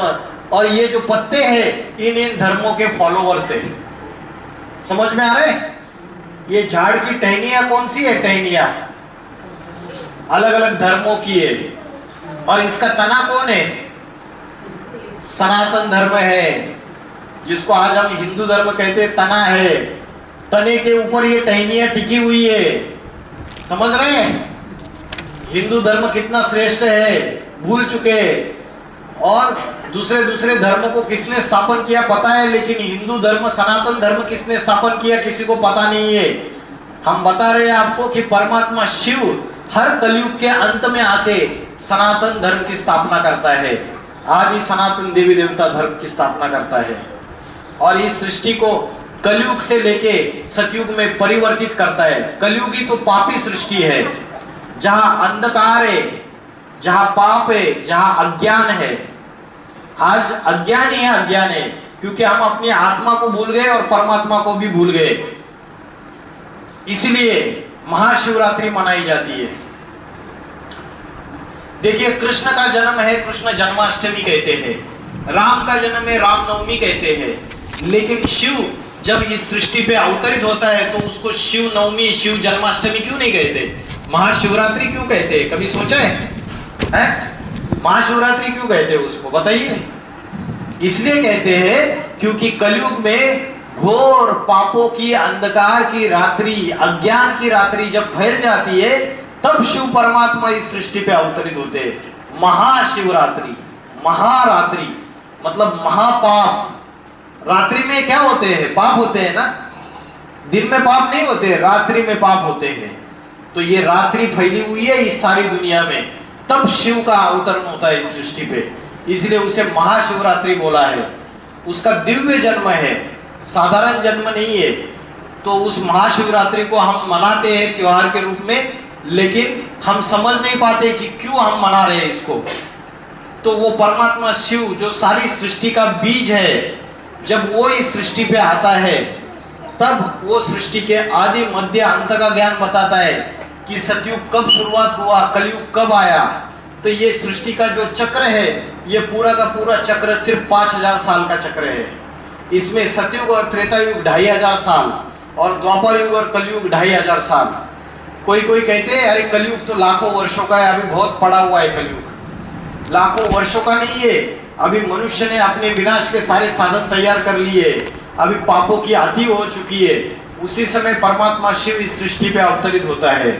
और ये जो पत्ते हैं इन धर्मों के फॉलोवर्स है। समझ में आ रहे हैं? ये झाड़ की टहनियां कौन सी है? टहनियां अलग अलग धर्मों की है। और इसका तना कौन है? सनातन धर्म है, जिसको आज हम हिंदू धर्म कहते हैं। तना है, तने के ऊपर ये टहनियां टिकी हुई है। समझ रहे हैं? हिंदू धर्म कितना श्रेष्ठ है भूल चुके। और दूसरे दूसरे धर्मों को किसने स्थापन किया पता है, लेकिन हिंदू धर्म, सनातन धर्म किसने स्थापन किया किसी को पता नहीं है। हम बता रहे हैं आपको कि परमात्मा शिव हर कलयुग के अंत में आके सनातन धर्म की स्थापना करता है, आदि सनातन देवी देवता धर्म की स्थापना करता है। और इस सृष्टि को कलयुग से लेके सतयुग में परिवर्तित करता है। कलयुग ही तो पापी सृष्टि है, जहां अंधकार है, जहां पाप है, जहां अज्ञान है। आज अज्ञान ही अज्ञान है, क्योंकि हम अपनी आत्मा को भूल गए और परमात्मा को भी भूल गए। इसलिए महाशिवरात्रि मनाई जाती है। देखिए, कृष्ण का जन्म है, कृष्ण जन्माष्टमी कहते हैं। राम का जन्म है, रामनवमी कहते हैं। लेकिन शिव जब इस सृष्टि पे अवतरित होता है तो उसको शिव नवमी, शिव जन्माष्टमी क्यों नहीं कहते? महाशिवरात्रि क्यों कहते हैं? कभी सोचा है? महाशिवरात्रि क्यों कहते हैं उसको, बताइए? इसलिए कहते हैं क्योंकि कलयुग में घोर पापों की, अंधकार की रात्रि, अज्ञान की रात्रि जब फैल जाती है तब शिव परमात्मा इस सृष्टि पे अवतरित होते हैं। महाशिवरात्रि, महारात्रि मतलब महापाप। रात्रि में क्या होते हैं? पाप होते हैं ना। दिन में पाप नहीं होते, रात्रि में पाप होते हैं। तो ये रात्रि फैली हुई है इस सारी दुनिया में, तब शिव का अवतरण होता है इस सृष्टि पे, इसलिए उसे महाशिवरात्रि बोला है। उसका दिव्य जन्म है, साधारण जन्म नहीं है। तो उस महाशिवरात्रि को हम मनाते हैं त्योहार के रूप में, लेकिन हम समझ नहीं पाते कि क्यों हम मना रहे हैं इसको। तो वो परमात्मा शिव जो सारी सृष्टि का बीज है, जब वो इस सृष्टि पे आता है तब वो सृष्टि के आदि मध्य अंत का ज्ञान बताता है कि सतयुग कब शुरुआत हुआ, कलयुग कब आया। तो ये सृष्टि का जो चक्र है, ये पूरा का पूरा चक्र सिर्फ 5000 साल का चक्र है। इसमें सतयुग और त्रेता युग 2500 साल और द्वापर युग और कलयुग 2500 साल। कोई कोई कहते हैं अरे कलयुग तो लाखों वर्षों का है, अभी बहुत पड़ा हुआ है कलयुग। लाखों वर्षों का नहीं है, अभी मनुष्य ने अपने विनाश के सारे साधन तैयार कर लिए, अभी पापों की अति हो चुकी है। उसी समय परमात्मा शिव इस सृष्टि पे अवतरित होता है।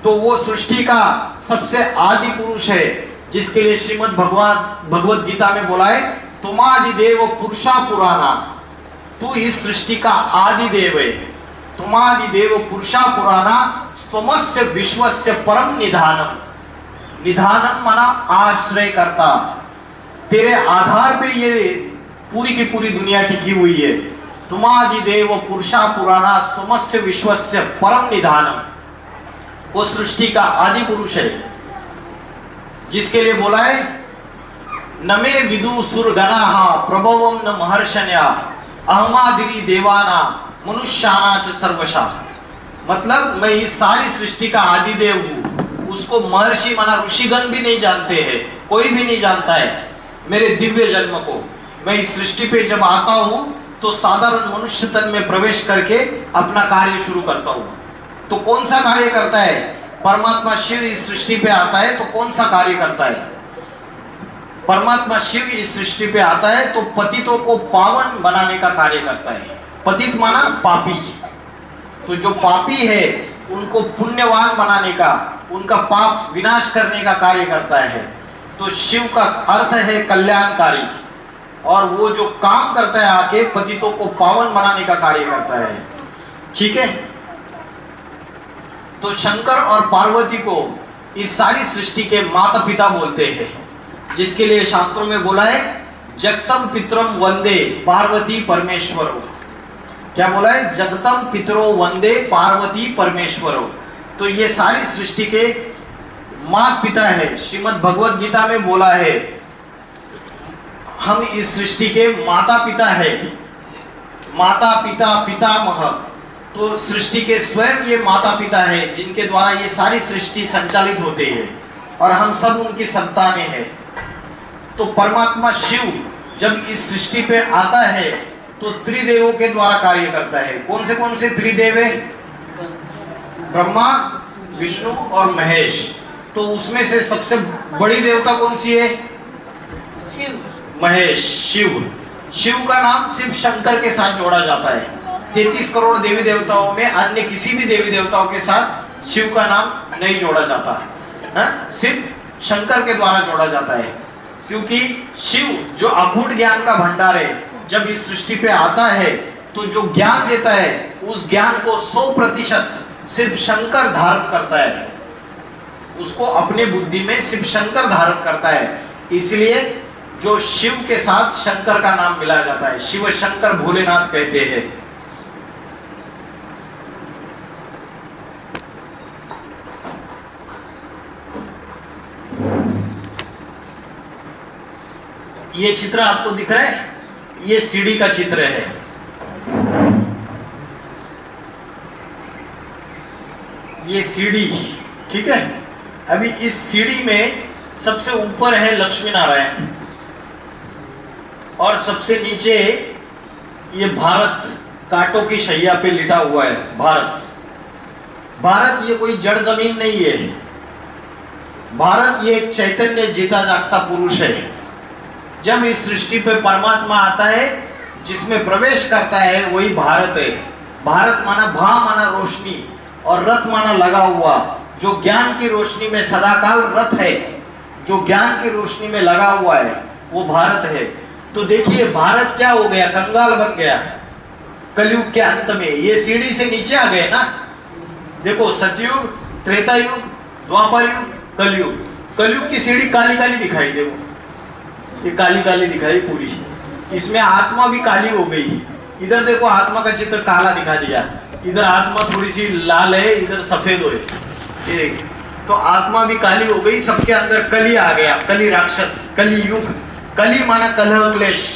तो वो सृष्टि का सबसे आदि पुरुष है, जिसके लिए श्रीमद् भगवत गीता में बोला है तुमादि देव पुरुषा पुराना। तू इस सृष्टि का आदि देव है। तुमादि देव पुरुषा पुराना स्वमस्य विश्वस्य परम निधानम। निधानम माना आश्रय करता, तेरे आधार पे ये पूरी की पूरी दुनिया टिकी हुई है। तुमादि देव पुरुषा पुराना स्वमस्य विश्वस्य परम निधानम। वो सृष्टि का आदि पुरुष है, जिसके लिए बोला है न मे विदु सुरगणाः प्रभवम न महर्षण्या अहमादिरी देवाना मनुष्याना च सर्वशा। मतलब मैं इस सारी सृष्टि का आदि देव हूं। उसको महर्षि माना ऋषिगण भी नहीं जानते हैं, कोई भी नहीं जानता है मेरे दिव्य जन्म को। मैं इस सृष्टि पे जब आता हूं तो साधारण मनुष्य तन में प्रवेश करके अपना कार्य शुरू करता हूं। तो कौन सा कार्य करता है? परमात्मा शिव इस सृष्टि पे आता है तो कौन सा कार्य करता है? परमात्मा शिव इस सृष्टि पे आता है तो पतितों को पावन बनाने का कार्य करता है। पतित माना पापी। तो जो पापी है उनको पुण्यवान बनाने का, उनका पाप विनाश करने का कार्य करता है। तो शिव का अर्थ है कल्याणकारी, और वो जो काम करता है आके पतितों को पावन बनाने का कार्य करता है। ठीक है। तो शंकर और पार्वती को इस सारी सृष्टि के माता पिता बोलते हैं, जिसके लिए शास्त्रों में बोला है जगतम पितरम वंदे पार्वती परमेश्वरो। क्या बोला है? जगतम पितरो वंदे पार्वती परमेश्वरो। तो ये सारी सृष्टि के माता पिता है। श्रीमद् भगवत गीता में बोला है हम इस सृष्टि के माता पिता है। माता पिता पितामह। तो सृष्टि के स्वयं ये माता पिता है, जिनके द्वारा ये सारी सृष्टि संचालित होते हैं, और हम सब उनकी संतानें हैं। तो परमात्मा शिव जब इस सृष्टि पे आता है तो त्रिदेवों के द्वारा कार्य करता है। कौन से त्रिदेव है? ब्रह्मा, विष्णु और महेश। तो उसमें से सबसे बड़ी देवता कौन सी है? महेश, शिव। शिव का नाम सिर्फ शंकर के साथ जोड़ा जाता है। 33 करोड़ देवी देवताओं में अन्य किसी भी देवी देवताओं के साथ शिव का नाम नहीं जोड़ा जाता है, सिर्फ शंकर के द्वारा जोड़ा जाता है। क्योंकि शिव जो अगूढ़ ज्ञान का भंडार है, जब इस सृष्टि पे आता है तो जो ज्ञान देता है उस ज्ञान को 100% सिर्फ शंकर धारण करता है। उसको अपने बुद्धि में सिर्फ शंकर धारण करता है। इसलिए जो शिव के साथ शंकर का नाम मिलाया जाता है, शिव शंकर भोलेनाथ कहते हैं। ये चित्र आपको दिख रहा है? ये सीढ़ी का चित्र है। ये सीढ़ी, ठीक है। अभी इस सीढ़ी में सबसे ऊपर है लक्ष्मी नारायण, और सबसे नीचे ये भारत कांटों की शैया पे लिटा हुआ है। भारत ये कोई जड़ जमीन नहीं है। भारत ये एक चैतन्य जीता जागता पुरुष है। जब इस सृष्टि पे परमात्मा आता है, जिसमें प्रवेश करता है, वही भारत है। भारत माना भा माना रोशनी, और रथ माना लगा हुआ। जो ज्ञान की रोशनी में सदाकाल रथ है, जो ज्ञान की रोशनी में लगा हुआ है, वो भारत है। तो देखिए भारत क्या हो गया? कंगाल बन गया कलयुग के अंत में। ये सीढ़ी से नीचे आ गए ना। देखो सतयुग, त्रेता युग, द्वापर युग, कलयुग। कलयुग की सीढ़ी काली काली दिखाई, देखो ये काली काली दिखाई पूरी, इसमें आत्मा भी काली हो गई। इधर देखो आत्मा का चित्र काला दिखा दिया, इधर आत्मा थोड़ी सी लाल है, इधर सफेद हो, ये तो आत्मा भी काली हो गई। सबके अंदर कली आ गया, कली राक्षस, कली युग। कली माना कलह क्लेश,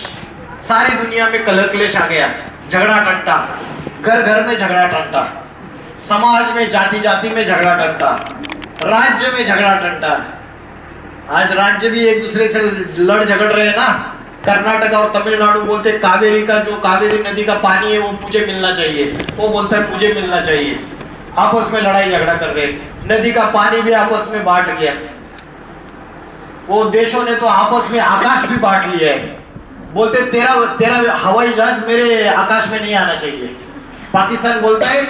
सारी दुनिया में कलह क्लेश आ गया, झगड़ा टंटा, घर घर में झगड़ा टंटा, समाज में जाति जाति में झगड़ा टंटा, राज्य में झगड़ा टंटा। आज राज्य भी एक दूसरे से लड़ झगड़ रहे हैं ना। कर्नाटक और तमिलनाडु बोलते कावेरी का, जो कावेरी नदी का पानी है वो मुझे मिलना चाहिए, वो बोलता है मुझे मिलना चाहिए। आपस में लड़ाई झगड़ा कर रहे, नदी का पानी भी आपस में बांट गया। वो देशों ने तो आपस में आकाश भी बांट लिया है, बोलते तेरा हवाई जहाज मेरे आकाश में नहीं आना चाहिए। पाकिस्तान बोलता है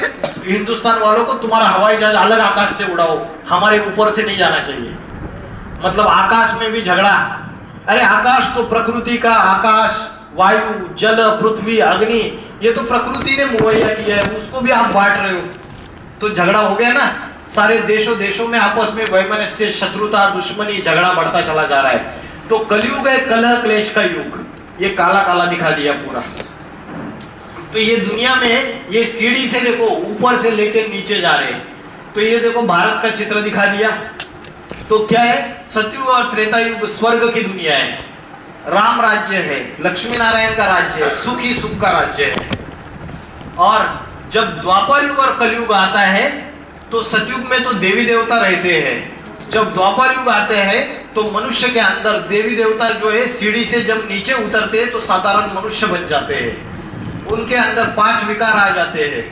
हिंदुस्तान वालों को तुम्हारा हवाई जहाज अलग आकाश से उड़ाओ, हमारे ऊपर से नहीं जाना चाहिए। मतलब आकाश में भी झगड़ा। अरे आकाश तो प्रकृति का, आकाश, वायु, जल, पृथ्वी, अग्नि, ये तो प्रकृति ने मुहैया किया है, उसको भी आप बांट रहे हो, तो झगड़ा हो गया ना। सारे देशों में आपस में वैमनस्य, शत्रुता, दुश्मनी, झगड़ा बढ़ता चला जा रहा है। तो कलयुग है कलह क्लेश का युग, ये काला काला दिखा दिया पूरा। तो ये दुनिया में ये सीढ़ी से देखो ऊपर से लेके नीचे जा रहे हैं। तो ये देखो भारत का चित्र दिखा दिया। तो क्या है, सतयुग और त्रेता युग स्वर्ग की दुनिया है, राम राज्य है, लक्ष्मी नारायण का राज्य है, सुख ही सुख का राज्य है। और जब द्वापर युग और कलयुग आता है तो सतयुग में तो देवी देवता रहते हैं, जब द्वापर युग आते हैं तो मनुष्य के अंदर देवी देवता जो है सीढ़ी से जब नीचे उतरते हैं तो साधारण मनुष्य बन जाते हैं। उनके अंदर 5 विकार आ जाते हैं,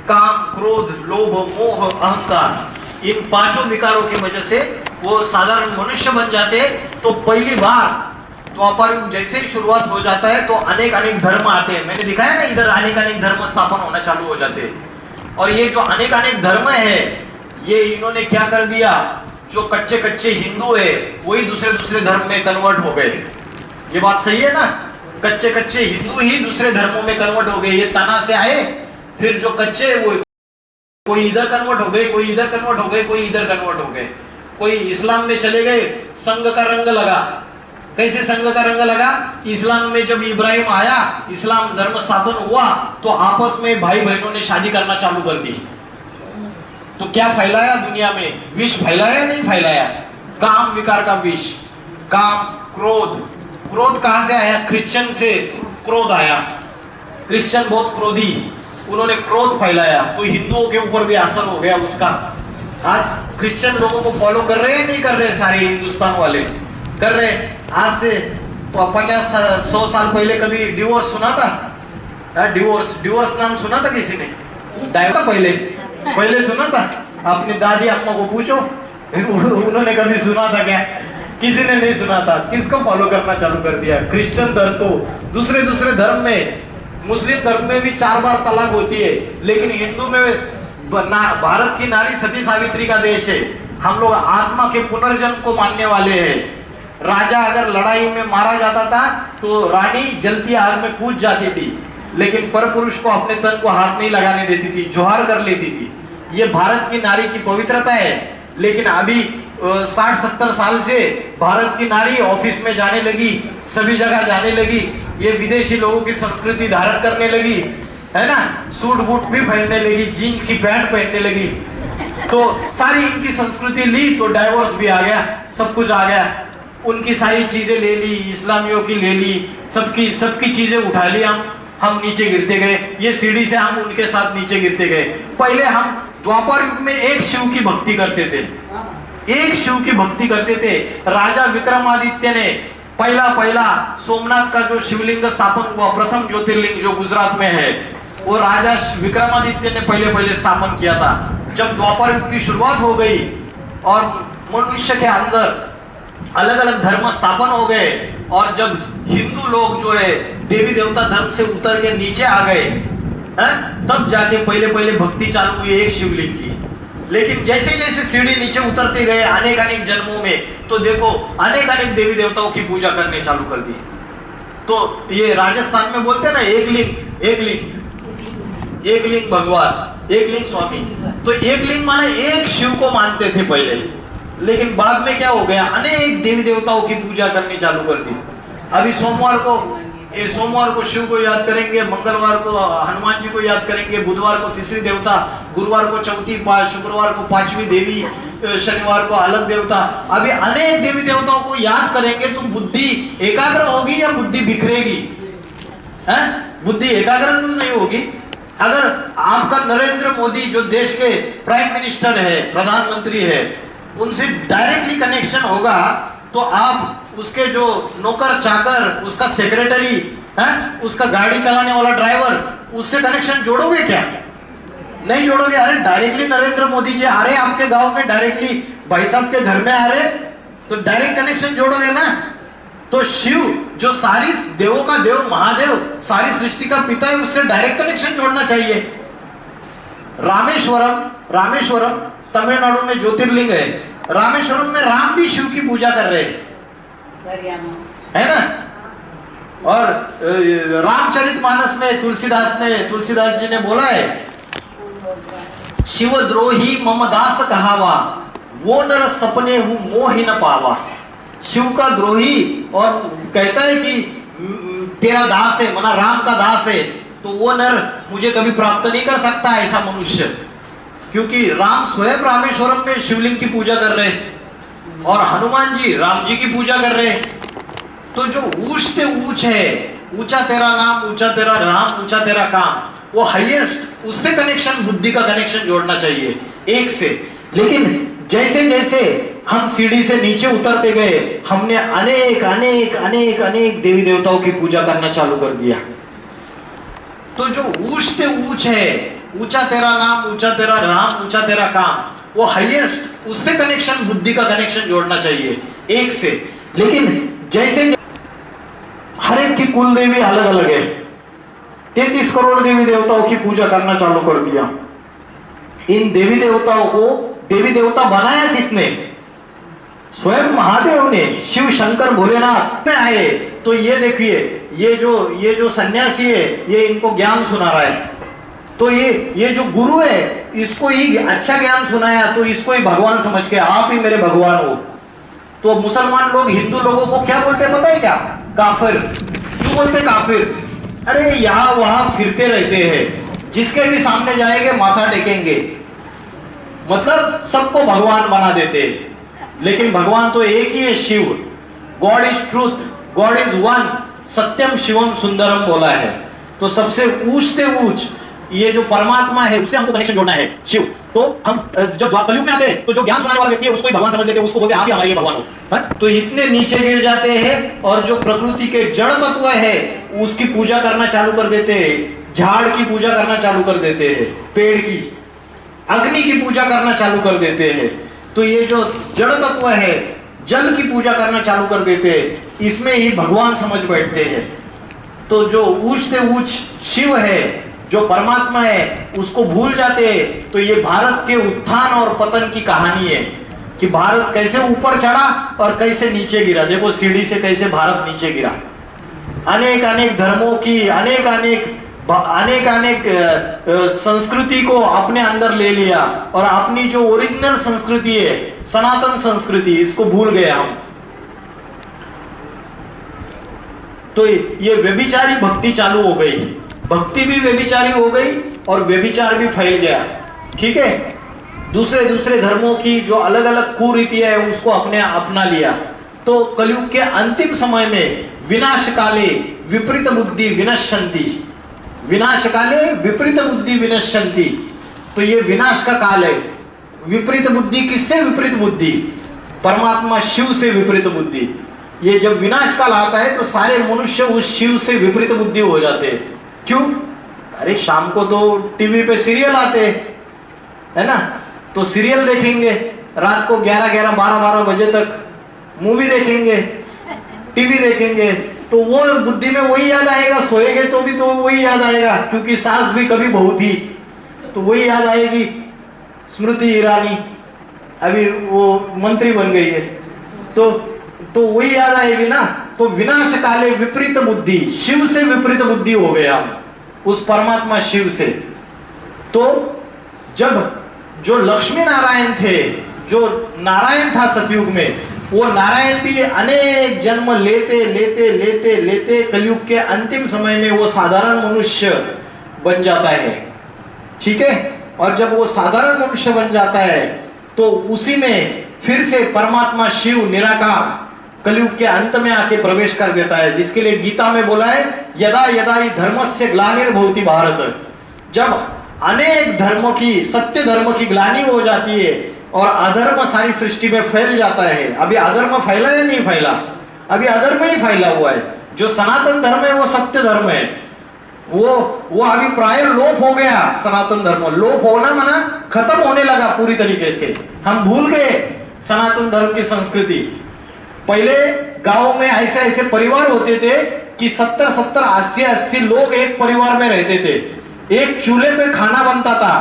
काम, क्रोध, लोभ, मोह, अहंकार। इन 5 विकारों की वजह से वो साधारण मनुष्य बन जाते हैं। तो पहली बार द्वापर युग जैसे ही शुरुआत हो जाता है तो अनेक अनेक धर्म आते हैं। मैंने दिखाया ना, इधर अनेक अनेक धर्म स्थापन होना चालू हो जाते हैं। और ये जो अनेक अनेक धर्म है, ये इन्होंने क्या कर दिया, जो कच्चे कच्चे हिंदू है वही दूसरे धर्म में कन्वर्ट हो गए। ये बात सही है ना, कच्चे कच्चे हिंदू ही दूसरे धर्मों में कन्वर्ट हो गए। ये तना से आए, फिर जो कच्चे वो कोई इधर कन्वर्ट हो गए, कोई इधर कन्वर्ट हो गए, कोई इधर कन्वर्ट हो गए, कोई इस्लाम में चले गए। संघ का रंग लगा। कैसे संघ का रंग लगा, इस्लाम में जब इब्राहिम आया, इस्लाम धर्म स्थापन हुआ तो आपस में भाई बहनों ने शादी करना चालू कर दी। तो क्या फैलाया दुनिया में, विष फैलाया नहीं फैलाया, काम विकार का विष। काम, क्रोध, क्रोध कहां से आया, क्रिश्चियन से क्रोध आया। क्रिश्चियन बहुत क्रोधी, उन्होंने क्रोध फैलाया तो हिंदुओं के ऊपर भी असर हो गया उसका। आज क्रिश्चियन लोगों को फॉलो कर रहे हैं नहीं कर रहे, सारे हिंदुस्तान वाले कर रहे। आज से 50-100 साल पहले कभी डिवोर्स सुना था? डिवोर्स नाम सुना था किसी ने? पहले सुना था? अपनी दादी अम्मा को पूछो, उन्होंने कभी सुना था क्या? किसी ने नहीं सुना था। किसको फॉलो करना चालू कर दिया? क्रिश्चियन धर्म को। दूसरे धर्म में, मुस्लिम धर्म में भी 4 बार तलाक होती है, लेकिन हिंदू में भारत की नारी सती सावित्री का देश है। हम लोग आत्मा के पुनर्जन्म को मानने वाले हैं। राजा अगर लड़ाई में मारा जाता था तो रानी जलती आग में कूद जाती थी, लेकिन परपुरुष को अपने तन को हाथ नहीं लगाने देती थी, जोहार कर लेती थी। ये भारत की नारी की पवित्रता है। लेकिन अभी 60-70 साल से भारत की नारी ऑफिस में जाने लगी, सभी जगह जाने लगी, ये विदेशी लोगों की संस्कृति धारण करने लगी, है ना, सूट बूट भी पहनने लगी, जीन्स की पैंट पहनने लगी। तो सारी इनकी संस्कृति ली तो डाइवोर्स भी आ गया, सब कुछ आ गया। उनकी सारी चीजें ले ली, इस्लामियों की ले ली, सबकी चीजें उठा ली, हम नीचे गिरते गए। ये सीढ़ी से हम उनके साथ नीचे गिरते गए। पहले हम द्वापर युग में एक शिव की भक्ति करते थे, एक शिव की भक्ति करते थे। राजा विक्रमादित्य ने पहला सोमनाथ का जो शिवलिंग स्थापन हुआ, प्रथम ज्योतिर्लिंग जो गुजरात में है, वो राजा विक्रमादित्य ने पहले स्थापन किया था। जब द्वापर युग की शुरुआत हो गई और मनुष्य के अंदर अलग अलग धर्म स्थापन हो गए, और जब हिंदू लोग जो है देवी देवता धर्म से उतर के नीचे आ गए, तब जाके पहले भक्ति चालू हुई एक शिवलिंग की। लेकिन जैसे जैसे सीढ़ी नीचे उतरते गए अनेक जन्मों में, तो देखो अनेक देवी देवताओं की पूजा करने चालू कर दी। तो ये राजस्थान में बोलते हैं ना, एक लिंग भगवान, एक लिंग स्वामी। तो एक लिंग माने एक शिव को मानते थे पहले, लेकिन बाद में क्या हो गया, अनेक देवी देवताओं की पूजा करनी चालू कर दी। अभी सोमवार को शिव को याद करेंगे, मंगलवार को हनुमान जी को याद करेंगे, बुधवार को तीसरी देवता, गुरुवार को चौथी, शुक्रवार को पांचवी देवी, शनिवार को अलग देवता। अभी अनेक देवी देवताओं को याद करेंगे तो बुद्धि एकाग्र होगी या बुद्धि बिखरेगी? बुद्धि एकाग्र तो नहीं होगी। अगर आपका नरेंद्र मोदी जो देश के प्राइम मिनिस्टर है, प्रधानमंत्री है, उनसे डायरेक्टली कनेक्शन होगा तो आप उसके जो नौकर चाकर, उसका सेक्रेटरी, उसका गाड़ी चलाने वाला ड्राइवर, उससे कनेक्शन जोड़ोगे क्या? नहीं जोड़ोगे। अरे डायरेक्टली नरेंद्र मोदी जी आ रहे आपके गांव में, डायरेक्टली भाई साहब के घर में आ रहे, तो डायरेक्ट कनेक्शन जोड़ोगे ना। तो शिव जो सारी देवों का देव, महादेव, सारी सृष्टि का पिता है, उससे डायरेक्ट कनेक्शन जोड़ना चाहिए। रामेश्वरम तमिलनाडु में ज्योतिर्लिंग है। रामेश्वरम में राम भी शिव की पूजा कर रहे है ना। और रामचरितमानस में तुलसीदास जी ने बोला है, शिव द्रोही मम दास कहावा, वो नर सपने हूं मोहि न पावा। शिव का द्रोही, और कहता है कि तेरा दास है, मना राम का दास है, तो वो नर मुझे कभी प्राप्त नहीं कर सकता ऐसा मनुष्य। क्योंकि राम स्वयं रामेश्वरम में शिवलिंग की पूजा कर रहे और हनुमान जी राम जी की पूजा कर रहे। तो जो ऊंच से ऊंच है, ऊंचा तेरा नाम, ऊंचा तेरा राम, ऊंचा तेरा काम, वो हाईएस्ट, उससे कनेक्शन, बुद्धि का कनेक्शन जोड़ना चाहिए एक से। लेकिन जैसे जैसे हम सीढ़ी से नीचे उतरते गए, हमने अनेक अनेक अनेक अनेक देवी देवताओं की पूजा करना चालू कर दिया। तो जो ऊंच से ऊंच है, ऊंचा तेरा नाम, ऊंचा तेरा राम, ऊंचा तेरा काम, वो हाईएस्ट, उससे कनेक्शन, बुद्धि का कनेक्शन जोड़ना चाहिए एक से। लेकिन जैसे हर एक की कुल देवी अलग अलग है, 33 करोड़ देवी देवताओं की पूजा करना चालू कर दिया। इन देवी देवताओं को देवी देवता बनाया किसने? स्वयं महादेव ने। शिव शंकर भोलेनाथ में आए तो ये देखिए, ये जो सन्यासी है, ये इनको ज्ञान सुना रहा है। तो ये जो गुरु है, इसको ही अच्छा ज्ञान सुनाया, तो इसको ही भगवान समझ के, आप ही मेरे भगवान हो। तो मुसलमान लोग हिंदू लोगों को क्या बोलते हैं पता है क्या? काफिर। क्यों बोलते काफिर? अरे यहां वहां फिरते रहते हैं, जिसके भी सामने जाएंगे माथा टेकेंगे, मतलब सबको भगवान बना देते। लेकिन भगवान तो एक ही है, Shiva. God is truth, god is one, सत्यम शिवम सुंदरम बोला है। तो सबसे ऊंच से ऊंच ये जो परमात्मा है, उससे हमको कनेक्शन जोड़ना है, शिव। तो हम जब कलयुग में आते हैं तो जो ज्ञान सुनाने वाला व्यक्ति है, उसको ही भगवान समझ लेते हैं, उसको बोलते हैं आप ही हमारे भगवान हो। तो इतने नीचे गिर जाते हैं और जो प्रकृति के जड़ तत्व है उसकी पूजा करना चालू कर देते हैं, झाड़ की पूजा करना चालू कर देते हैं, पेड़ की, अग्नि की पूजा करना चालू कर देते हैं। तो ये जो जड़ तत्व है, जल की पूजा करना चालू कर देते हैं, इसमें ही भगवान समझ बैठते हैं। तो जो ऊंच से ऊंच शिव है, जो परमात्मा है, उसको भूल जाते हैं। तो ये भारत के उत्थान और पतन की कहानी है कि भारत कैसे ऊपर चढ़ा और कैसे नीचे गिरा। देखो सीढ़ी से कैसे भारत नीचे गिरा। अनेक अनेक धर्मों की, अनेक अनेक संस्कृति को अपने अंदर ले लिया और अपनी जो ओरिजिनल संस्कृति है, सनातन संस्कृति, इसको भूल गए हम। तो ये व्यभिचारी भक्ति चालू हो गई, भक्ति भी व्यभिचारी हो गई और व्यभिचार भी फैल गया। ठीक है, दूसरे धर्मों की जो अलग अलग कुरीतियां है उसको अपने अपना लिया। तो कलयुग के अंतिम समय में विनाश काले विपरीत बुद्धि विनश्यन्ति, विनाश काले विपरीत बुद्धि विनश्यन्ति। तो ये विनाश का काल है। विपरीत बुद्धि किससे विपरीत बुद्धि? परमात्मा शिव से विपरीत बुद्धि। ये जब विनाश काल आता है तो सारे मनुष्य उस शिव से विपरीत बुद्धि हो जाते हैं। क्यों? अरे शाम को तो टीवी पे सीरियल आते हैं, है ना, तो सीरियल देखेंगे, रात को 11-11, 12-12 बजे तक मूवी देखेंगे, टीवी देखेंगे, तो वो बुद्धि में वही याद आएगा। सोएंगे तो भी तो वही याद आएगा, क्योंकि सास भी कभी बहू थी, तो वही याद आएगी। स्मृति ईरानी अभी वो मंत्री बन गई है, तो वही याद आएगी ना। तो विनाश काले विपरीत बुद्धि, शिव से विपरीत बुद्धि हो गया उस परमात्मा शिव से। तो जब जो लक्ष्मी नारायण थे, जो नारायण था सतयुग में, वो नारायण भी अनेक जन्म लेते लेते लेते लेते कलयुग के अंतिम समय में वो साधारण मनुष्य बन जाता है। ठीक है, और जब वो साधारण मनुष्य बन जाता है तो उसी में फिर से परमात्मा शिव निराकार कलयुग के अंत में आके प्रवेश कर देता है, जिसके लिए गीता में बोला है यदा यदा ही धर्मस्य ग्लानिर्भवति भारत। जब अनेक धर्मों की, सत्य धर्म की ग्लानि हो जाती है और अधर्म सारी सृष्टि में फैल जाता है। अभी अधर्म फैला या नहीं फैला? अभी अधर्म ही फैला हुआ है। जो सनातन धर्म है वो सत्य धर्म है, वो अभी प्राय लोप हो गया। सनातन धर्म लोप होना माना खत्म होने लगा पूरी तरीके से। हम भूल गए सनातन धर्म की संस्कृति। पहले गांव में ऐसे ऐसे परिवार होते थे कि 70-70, 80-80 लोग एक परिवार में रहते थे। एक चूल्हे पे खाना बनता था,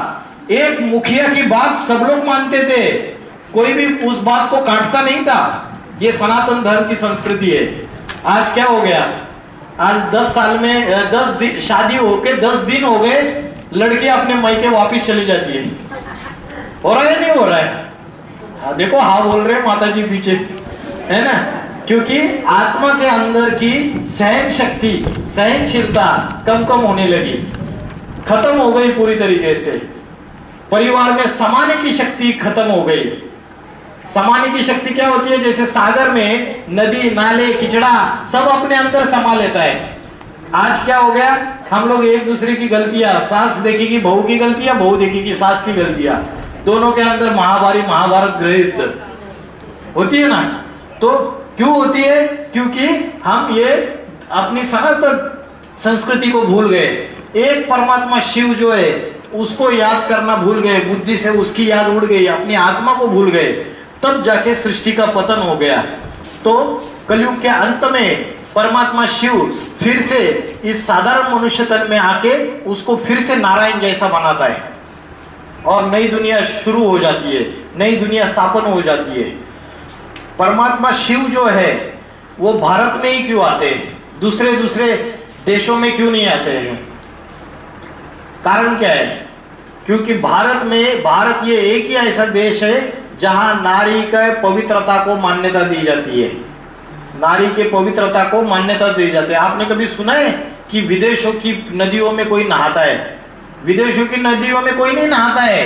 एक मुखिया की बात सब लोग मानते थे, कोई भी उस बात को काटता नहीं था। ये सनातन धर्म की संस्कृति है। आज क्या हो गया? आज 10 साल में 10 दिन शादी होके 10 दिन हो गए, लड़की अपने मायके वापिस चली जाती है। हो रहा है नहीं हो रहा है? हाँ, देखो हाँ बोल रहे माता जी पीछे, है ना? क्योंकि आत्मा के अंदर की सहन शक्ति, सहनशीलता कम कम होने लगी, खत्म हो गई पूरी तरीके से। परिवार में समाने की शक्ति खत्म हो गई। समाने की शक्ति क्या होती है? जैसे सागर में नदी नाले किचड़ा सब अपने अंदर समा लेता है। आज क्या हो गया? हम लोग एक दूसरे की गलतियां, सास देखेगी बहू की गलतियां, बहू देखेगी सास की गलतियां, दोनों के अंदर महाभारत गृह युद्ध होती है ना। तो क्यों होती है? क्योंकि हम ये अपनी सनातन संस्कृति को भूल गए। एक परमात्मा शिव जो है उसको याद करना भूल गए, बुद्धि से उसकी याद उड़ गई, अपनी आत्मा को भूल गए, तब जाके सृष्टि का पतन हो गया। तो कलयुग के अंत में परमात्मा शिव फिर से इस साधारण मनुष्य तन में आके उसको फिर से नारायण जैसा बनाता है और नई दुनिया शुरू हो जाती है, नई दुनिया स्थापन हो जाती है। परमात्मा शिव जो है वो भारत में ही क्यों आते हैं? दूसरे दूसरे देशों में क्यों नहीं आते हैं? कारण क्या है? क्योंकि भारत ये एक ही ऐसा देश है जहां नारी के पवित्रता को मान्यता दी जाती है। नारी के पवित्रता को मान्यता दी जाती है। आपने कभी सुना है कि विदेशों की नदियों में कोई नहाता है? विदेशों की नदियों में कोई नहीं नहाता है।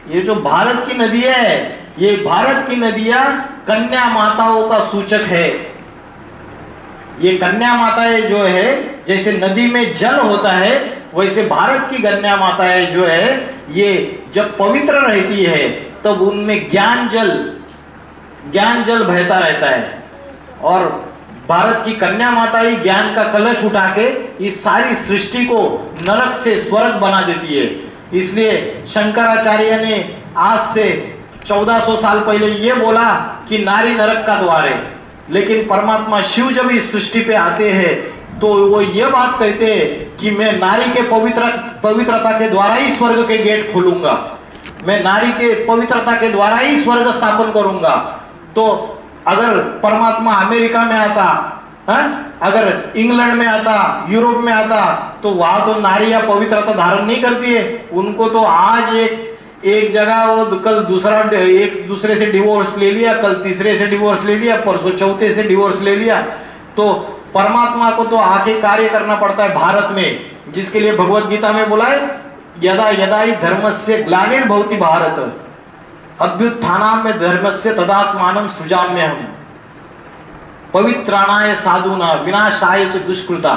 ये जो भारत की नदी है, ये भारत की नदियां कन्या माताओं का सूचक है। ये कन्या माताएं जो है, जैसे नदी में जल होता है वैसे भारत की कन्या माताएं जो है ये जब पवित्र रहती है तब उनमें ज्ञान जल बहता रहता है। और भारत की कन्या माता ही ज्ञान का कलश उठा के इस सारी सृष्टि को नरक से स्वर्ग बना देती है। इसलिए शंकराचार्य ने आज से 1400 साल पहले ये बोला कि नारी नरक का द्वार है। लेकिन परमात्मा शिव जब इस सृष्टि पे आते हैं तो वो ये बात कहते हैं कि मैं नारी के पवित्रता के द्वारा ही स्वर्ग के गेट खोलूंगा, मैं नारी के पवित्रता के द्वारा ही स्वर्ग स्थापन करूंगा। तो अगर परमात्मा अमेरिका में आता, अगर इंग्लैंड में आता, यूरोप में आता, तो वहां तो नारियां पवित्रता धारण नहीं करती है। उनको तो आज एक जगह वो कल एक दूसरे से डिवोर्स ले लिया, कल तीसरे से डिवोर्स ले लिया, परसों चौथे से डिवोर्स ले लिया। तो परमात्मा को तो आके कार्य करना पड़ता है भारत में, जिसके लिए भगवत गीता में बोला है यदा यदा ही धर्मस्य ग्लानिर्भवति भारत अभ्युत्थानाय में धर्मस्य तदात्मानं सृजाम्यहम् पवित्राणाय साधूना विनाशाय च दुष्कृता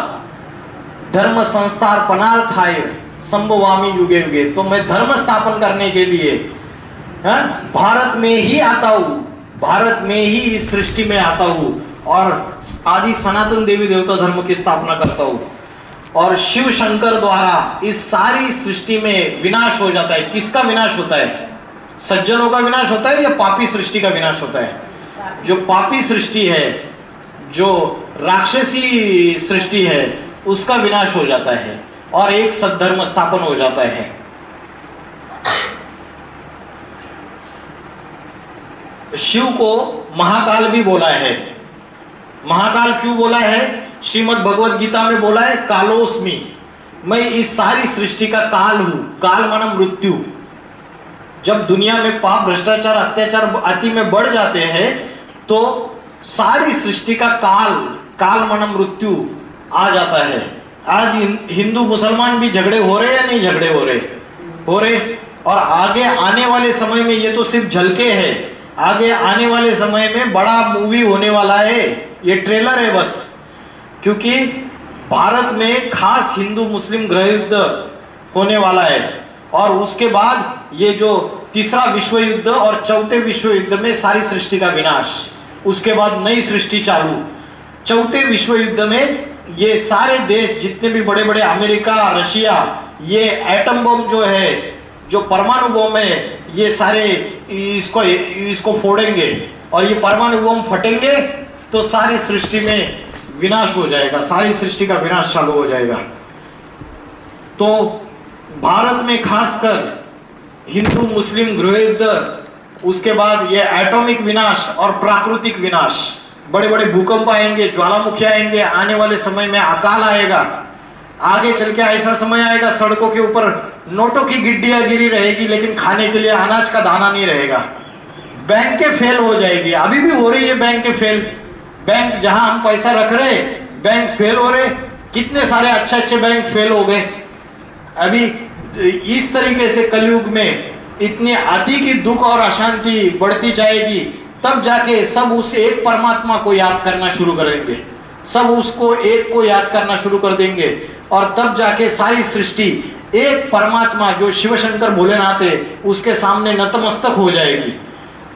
धर्म संस्थापनार्थाय संभवामि युगे युगे। तो मैं धर्म स्थापन करने के लिए भारत में ही आता हूं, भारत में ही इस सृष्टि में आता हूं और आदि सनातन देवी देवता धर्म की स्थापना करता हूं। और शिव शंकर द्वारा इस सारी सृष्टि में विनाश हो जाता है। किसका विनाश होता है? सज्जनों का विनाश होता है या पापी सृष्टि का विनाश होता है? जो पापी सृष्टि है, जो राक्षसी सृष्टि है, उसका विनाश हो जाता है और एक सद्धर्म स्थापन हो जाता है। शिव को महाकाल भी बोला है। महाकाल क्यों बोला है? श्रीमद् भगवत गीता में बोला है कालोस्मि, मैं इस सारी सृष्टि का काल हूं। काल माना मृत्यु। जब दुनिया में पाप, भ्रष्टाचार, अत्याचार अति में बढ़ जाते हैं तो सारी सृष्टि का काल मन मृत्यु आ जाता है। आज हिंदू मुसलमान भी झगड़े हो रहे या नहीं झगड़े हो रहे। और आगे आने वाले समय में, ये तो सिर्फ झलके है, आगे आने वाले समय में बड़ा मूवी होने वाला है, ये ट्रेलर है बस। क्योंकि भारत में खास हिंदू मुस्लिम गृह युद्ध होने वाला है और उसके बाद ये जो तीसरा विश्व युद्ध और चौथे विश्व युद्ध में सारी सृष्टि का विनाश, उसके बाद नई सृष्टि चालू। चौथे विश्व युद्ध में ये सारे देश जितने भी बड़े बड़े, अमेरिका, रशिया, ये एटम बम जो है, जो परमाणु बम है, ये सारे इसको फोड़ेंगे और ये परमाणु बम फटेंगे तो सारी सृष्टि में विनाश हो जाएगा, सारी सृष्टि का विनाश चालू हो जाएगा। तो भारत में खासकर हिंदू मुस्लिम गृह युद्ध, उसके बाद ये एटॉमिक विनाश और प्राकृतिक विनाश, बड़े बड़े भूकंप आएंगे, ज्वालामुखी आएंगे, आने वाले समय में अकाल आएगा। आगे चल के ऐसा समय आएगा सड़कों के ऊपर नोटों की गिड्डियां गिरी रहेगी लेकिन खाने के लिए अनाज का दाना नहीं रहेगा। बैंकें फेल हो जाएगी, अभी भी हो रही है बैंकें फेल। बैंक जहां हम पैसा रख रहे, बैंक फेल हो रहे, कितने सारे अच्छे बैंक फेल हो गए। अभी इस तरीके से कलयुग में इतनी अति की दुख और अशांति बढ़ती जाएगी, तब जाके सब उस एक परमात्मा को याद करना शुरू करेंगे, सब उसको एक को याद करना शुरू कर देंगे और तब जाके सारी सृष्टि एक परमात्मा जो शिव शंकर भोलेनाथ है उसके सामने नतमस्तक हो जाएगी।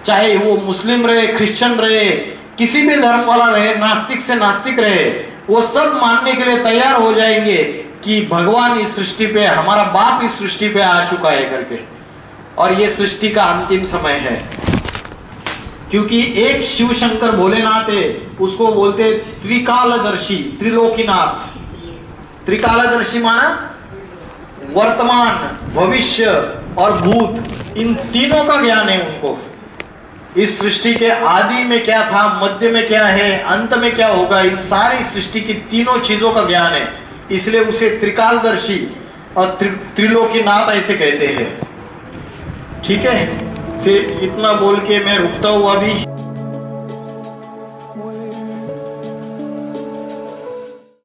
चाहे वो मुस्लिम रहे, क्रिश्चियन रहे, किसी भी धर्म वाला रहे, नास्तिक से नास्तिक रहे, वो सब मानने के लिए तैयार हो जाएंगे कि भगवान इस सृष्टि पे, हमारा बाप इस सृष्टि पे आ चुका है करके। और ये सृष्टि का अंतिम समय है, क्योंकि एक शिव शंकर भोलेनाथ है, उसको बोलते त्रिकालदर्शी, त्रिलोकीनाथ। त्रिकालदर्शी माना वर्तमान, भविष्य और भूत, इन तीनों का ज्ञान है उनको। इस सृष्टि के आदि में क्या था, मध्य में क्या है, अंत में क्या होगा, इन सारी सृष्टि की तीनों चीजों का ज्ञान है, इसलिए उसे त्रिकालदर्शी और त्रिलोकीनाथ ऐसे कहते हैं। ठीक है, फिर इतना बोल के मैं रुकता हूँ अभी।